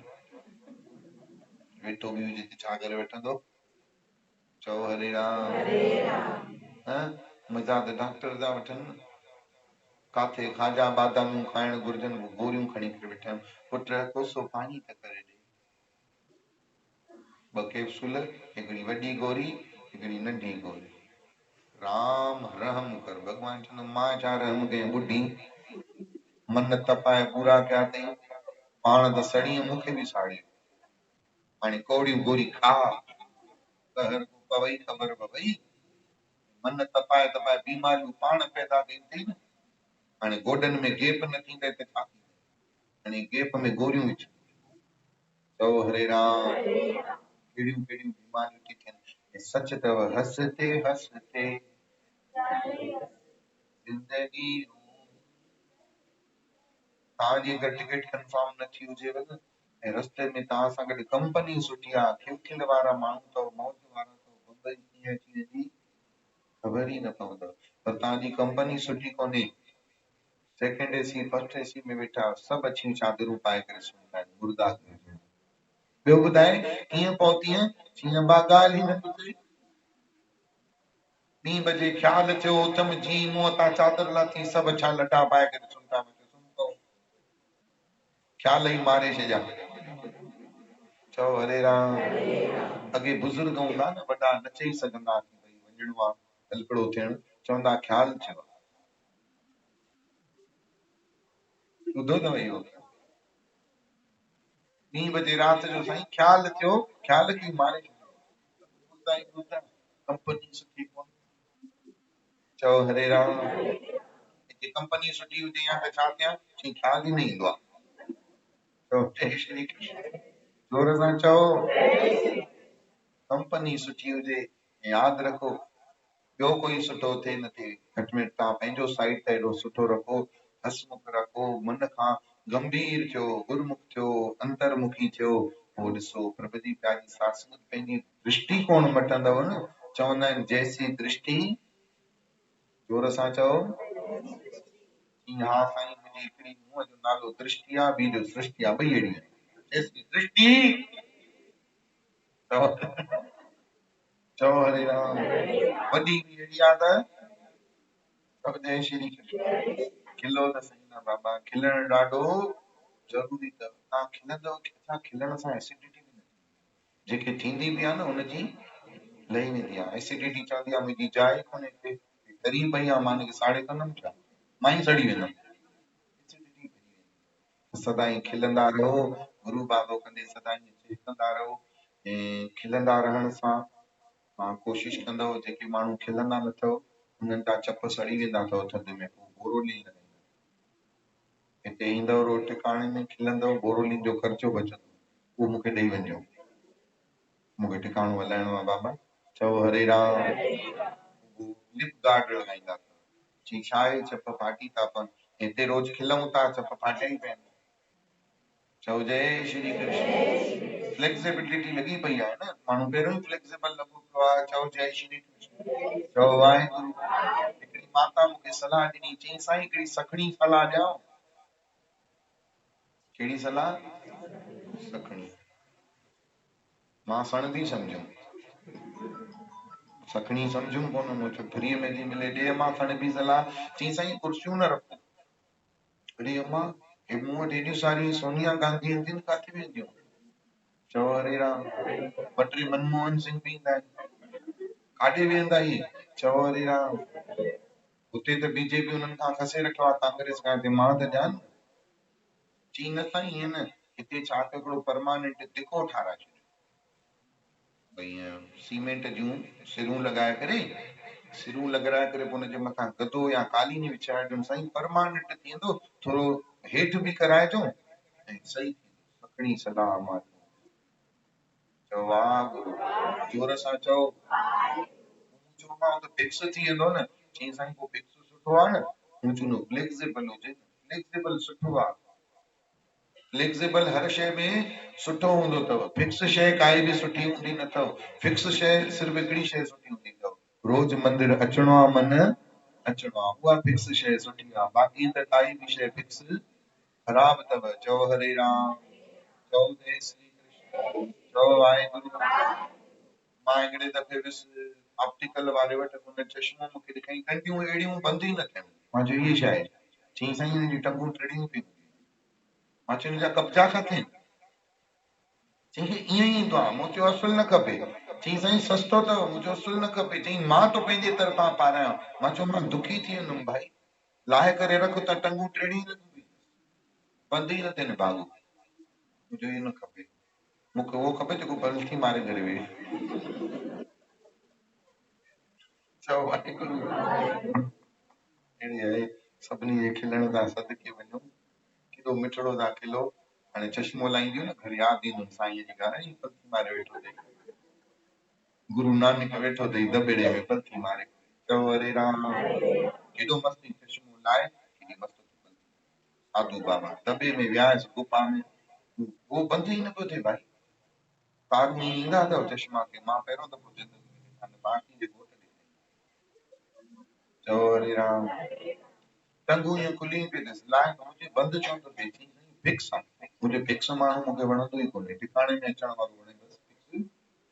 A: वेठो बि हुजे त छा करे वठंदो चओ हरे राम हाँ मज़ा त डॉक्टर था वठनि न काथे खाजा बादामियूं खाइण घुरजनि गोरियूं खणी करे वेठा आहियूं पुट कोसो पाणी त करे ॾे ॿ कैप्सूल हिकिड़ी वॾी गोरी हिकिड़ी नंढी गोरी राम रहम कर भॻवान चवंदो मां छा रहम कयां ॿुढी मन तपाए पूरा कया अथई पाण त सड़ी मूंखे बि साड़ियो हाणे कोड़ियूं गोरी खा कहर पवई ख़बर पवई मन तपाए तपाए बीमारियूं पाण पैदा कयूं अथई न हाणे गोॾनि में गेप न थींदे त छा थींदे हाणे गेप में गोरियूं विझ चओ हरे राम कहिड़ियूं कहिड़ियूं बीमारियूं थी थियनि सच अथव हंसते हंसते ज़िंदगी तव्हांजी अगरि टिकट कंफर्म न थी हुजेव न ऐं रस्ते में तव्हां सां गॾु कंपनी सुठी आहे खिलखिल वारा माण्हू अथव मौज वारा अथव मुंबई कीअं अची वेंदी ख़बर ई न पवंदव पर तव्हांजी कंपनी सुठी कोन्हे सेकेंड एसी फर्स्ट एसी में वेठा सभु अछियूं चादरूं पाए करे सुम्हंदा आहिनि मुर्दा ॿियो ॿुधाए कीअं पहुतीअ जीअं बा ॻाल्हि ई न ॿुधई 2 बजे ख्याल थियो उथम जी मुंहं तां चादर लाथी सभु छा लटा पाए करे सुम्हता ख्याल ई मारे छॾिया चओ हरे राम अॻे बुज़ुर्ग हूंदा न वॾा न चई सघंदा कि भई वञिणो आहे हलकड़ो थियण चवंदा ख्याल थियो ॿुधो अथव इहो 2 बजे राति जो साईं ख्याल थियो ख्याल खे ई मारे छॾियो कंपनी सुठी कोन्हे चओ हरे राम हिते कंपनी सुठी हुजे या त छा कयां चई ख्याल ई न ईंदो आहे चओ जय श्री कृष्ण जोर सां चओ कंपनी सुठी हुजे ऐं यादि रखो ॿियो कोई सुठो थिए न थिए घटि में घटि तव्हां पंहिंजो साइड त एॾो सुठो रखो हसमुख रखो मन खां गंभीर थियो गुरमुख थियो अंतर्मुखी थियो पोइ ॾिसो प्रभु जी प्यारी साथ संगत पंहिंजी दृष्टिकोण मटंदव न चवंदा आहिनि जैसी दृष्टि जोर सां चओ हा साईं मुंहिंजी हिकिड़ी नुंहं जो नालो दृष्टि आहे ॿी जो सृष्टि आहे ॿई अहिड़ियूं आहिनि जैसी दृष्टि चओ चओ हरे राम वॾी बि अहिड़ी आहे त सब जय श्री कृष्ण खिलो त सही ना बाबा खिलण ॾाढो ज़रूरी अथव तव्हां खिलंदव छा खिलण सां एसिडिटी बि न जेके थींदी बि आहे न हुनजी लही वेंदी आहे एसिडिटी चवंदी आहे मुंहिंजी जाइ कोन्हे हिते डरी पई आहे मां हिनखे साड़े कंदमि छा मां ई सड़ी वेंदमि एसिडिटी सदाईं खिलंदा रहो गुरू बाबो कंदे सदाईं चिंतंदा रहो ऐं खिलंदा रहण सां मां कोशिश कंदो जेके माण्हू खिलंदा न अथव उन्हनि जा चप सड़ी वेंदा अथव थधि में, पोइ बोरोलीन लॻाईंदा। हिते ईंदव रोटी टिकाणे में, खिलंदव, बोरोलीन जो ख़र्चो बचंदो, उहो मूंखे ॾेई वञिजो, मूंखे टिकाणो हलाइणो आहे बाबा। चओ हरे राम। लिप गार्ड लॻाईंदा अथव, चई छा आहे चप फाटी था पवनि, हिते रोज़ खिलऊं था चप फाटिया ई पिया आहिनि। चओ जय श्री कृष्ण। फ्लेक्सिबिलिटी लॻी पई आहे न, माण्हू पहिरियों ई फ्लेक्सिबल लॻो पियो आहे। चओ जय श्री कृष्ण। चओ वाहेगुरु। हिकिड़ी माता मूंखे सलाह ॾिनी, चई साईं हिकिड़ी सखणी सलाह ॾियां। कहिड़ी सलाह? सखणी। मां सणबी सम्झुमि, सखणी सम्झुमि कोन, मूं चयो फ्रीअ में थी मिले, ॾे मां सणबी सलाह। चई साईं कुर्सियूं न रखो। अरे अम्मा, हे मूं वटि हेॾियूं सारियूं सोनिया गांधी ईंदियूं, किथे वेंदियूं? चओ हरे राम। ॿ टे मनमोहन सिंह बि ईंदा आहिनि, काॾे वेंदा ही? चओ हरे राम। हुते त बीजेपी उन्हनि खां खसे रखियो आहे कांग्रेस खां, हिते मां त ॼाण। चई न साईं ईअं न, हिते छा त हिकिड़ो परमानेंट दिको ठाराए छॾियो, भई सीमेंट जूं सिरूं लॻाए करे, सिरूं लॻाए करे पोइ हुनजे मथां गदो या कालीन विछाए ॾियो, साईं परमानेंट थी वेंदो, थोरो हेठि बि कराइजो ऐं सही थींदो। सखणी सलाह मां चयो वाह गुरू, जोर सां चओ। चयो मां त फिक्स थी वेंदो न। चई साईं को फिक्स सुठो आहे न? मूं चयो फ्लेक्सिबल हुजे। फ्लेक्सिबल सुठो आहे, फ्लेक्सिबल हर शइ में सुठो हूंदो अथव, फिक्स शइ काई बि सुठी हूंदी न अथव। फिक्स शइ सिर्फ़ हिकिड़ी शइ सुठी हूंदी अथव, रोज़ मंदिर अचिणो आहे, मन अचिणो आहे, उहा फिक्स शइ सुठी आहे, बाक़ी त काई बि शइ फिक्स ख़राब अथव। चओ हरे राम। चओ जय श्री कृष्ण। चओ वाहेगुरु। मां हिकिड़े दफ़े वियुसि ऑप्टिकल वारे वटि, हुन चश्मो मूंखे ॾेखाई, टंगियूं अहिड़ियूं बंदि ई न थियनि। मां चयो इहे छा आहे? चई साईं हिन जी टंगूं टिड़ियूं पियूं। मां चयो हिन जा कब्जा किथे आहिनि? चई ईअं ई ईंदो आहे। मूं चयो असुल न खपे। चई साईं सस्तो अथव। मूं चयो असुल न खपे। चई मां तो पंहिंजे तरफ़ां पारायां। मां चयो मां दुखी थी वेंदुमि भाई, लाहे करे रख त टंगूं टिड़ी लॻी, बंदि ई न थियनि बाबू। मुंहिंजो इहो न खपे, मूंखे उहो खपे जेको पलथी मारे करे वेहे। चओ वाहेगुरु। अहिड़ी आहे, सभिनी जे खिलण था सदके वञो, केॾो मिठड़ो था खिलो। हाणे चश्मो लाईंदियूं न, घर यादि ईंदो साईं जी ॻाल्हि, पलथी मारे वेठो अथई, गुरु नानक वेठो अथई दॿेड़े में पलथी मारे। चओ हरे राम। केॾो मस्तु चश्मो लाए, केॾी मस्तु साधू बाबा दॿे में वियासीं गुफा में, उहो बंदि ई न पियो थिए भाई। तारूं ईंदा अथव चश्मा खे, मां पहिरियों दफ़ो ज़िंदगी में बाकी जे घोट ॾिठई। चओ हरे राम। टंगूं ईअं खुली पियूं अथसि, लाइ मुंहिंजे बंदि छो थो थिए? चई फिक्स आहे। मुंहिंजो फिक्स माण्हू मूंखे वणंदो ई कोन्हे, टिकाणे में अचण वारो वणे बसि फिक्स,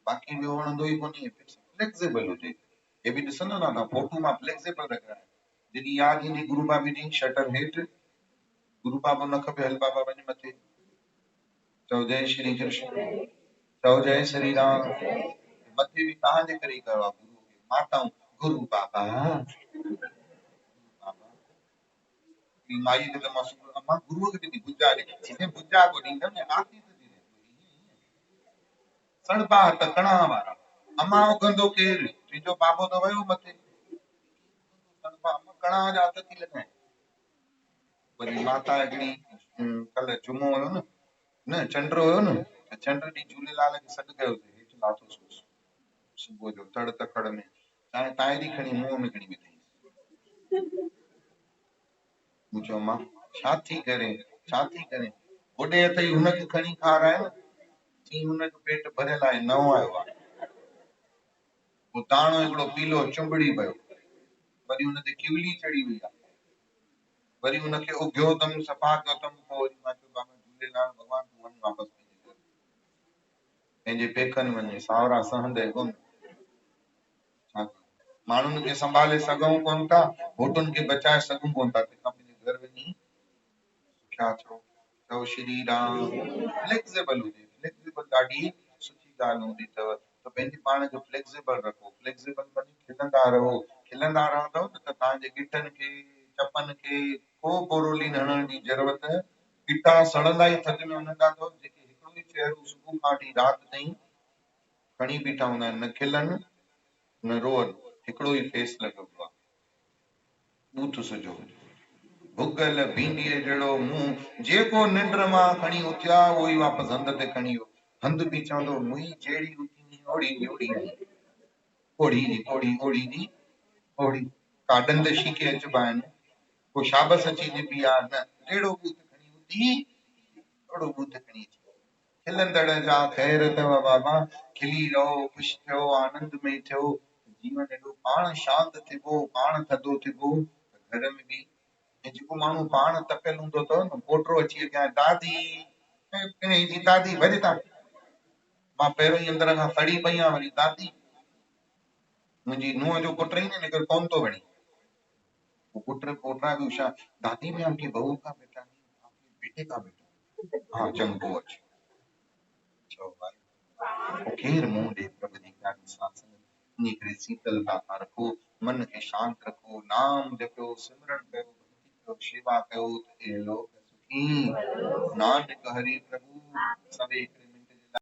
A: बाक़ी ॿियो वणंदो ई कोन्हे। फिक्स फ्लेक्सिबल हुजे। हे बि ॾिसंदो न तव्हां फोटू मां फ्लेक्सिबल रखिया आहिनि। जॾहिं यादि ईंदी गुरू बाबी जी शटर हेठि, गुरू बाबो न खपे, हल बाबा वञ मथे। चओ जय श्री कृष्ण। चओ जय श्री राम। मथे बि तव्हांजे करे ई कयो आहे गुरू खे, माताऊं गुरू बाबा, माई खे त मां अम्मा गुरूअ खे ॾिनी गुजा ॾे, गुजा को ॾींदमि आरती त ॾींदमि। सणबा हथ कणा वारा, अम्मा उगंदो केरु? तुंहिंजो बाबो त वियो मथे, कणा जा हथ थी लॻाए। वरी माता हिकिड़ी कल्ह जुमो हुयो न, न चंड हुयो न, त चंड ॾींहुं झूलेलाल खे सॾु कयोसीं, हेठि लाथोसीं सुबुह जो तड़ तकड़ में, चांहि ताइरी खणी मुंहं में खणी विधई। मूं चयो मां छा थी करे, छा थी करे? होॾे अथई हुनखे खणी खाराए न। चई हुनजो पेट भरियल आहे, नओं आयो आहे। पोइ दाणो हिकिड़ो पीलो चुंबड़ी पियो, वरी हुन ते किवली चढ़ी वई आहे, वरी हुनखे उघियो अथमि, सफ़ा कयो अथमि। पोइ वरी मां चयो बाबा झूलेलाल भॻवान तूं वञ वापसि पंहिंजे पेकनि वञे, सावरा सहंदे कोन। माण्हुनि खे संभाले सघूं कोन था, होटुनि खे बचाए सघूं कोन था, तंहिंखां पंहिंजे घर वञी छा चओ। चओ श्री राम। फ्लेक्सिबल हुजे, फ्लेक्सिबल ॾाढी सुठी ॻाल्हि हूंदी अथव, त पंहिंजे पाण खे फ्लेक्सिबल रखो। फ्लेक्सिबल माने खिलंदा रहो, खिलंदा रहंदव त तव्हांजे गिटनि खे, चपनि खे को बोरोलीन हणण जी ज़रूरत, गिटा सड़ंदा ई थधि में हूंदा अथव। जेके हिकिड़ो ई चहिरो सुबुह खां वठी राति ताईं खणी बीठा हूंदा आहिनि, न खिलनि न रोअन, हिकिड़ो ई फेस लॻियो आहे, बूथ सुजो, भुगल भींडीअ जहिड़ो मुंहुं, जेको निंड मां खणी उथिया उहो ई वापसि हंध ते खणी वियो, हंध बि चवंदो मुई जहिड़ी उथी ओड़ी ओड़ी ओड़ी ओड़ी ओड़ी जी ओड़ी, का ॾंद शीके अचबा आहिनि, को शाबस अची निबी आहे, न जहिड़ो बूथ खणी उथी ओड़ो बूथ खणी अची, खिलंदड़ जा ख़ैर अथव बाबा, खिली रहो, ख़ुशि थियो, आनंद में थियो, जीवन एॾो पाण शांत थिबो, पाण थधो थिबो, घर में बि ऐं जेको माण्हू पाण तपियल हूंदो अथव न, पोटो अची अॻियां दादी जी दादी भॼ था, मां पहिरियों ई अंदर खां सड़ी पई आहियां, वरी दादी, मुंहिंजी नुंहं जो पुट ई न निकर कोन थो वणे, वो पुट पोटा भी उषा, दादी में आपकी बहू का बेटा नहीं, आपके बेटे का बेटा, हाँ चंगो अच, चओ भाई वो केर मुंह ॾे प्रभु जी ॻाल्हि सां, इन करे शीतलता सां रखो, मन खे शांत रखो, नाम जपियो, सिमरन कयो, भक्ति कयो, शेवा कयो, त हे लोक सुखी, नानक हरि प्रभु सभे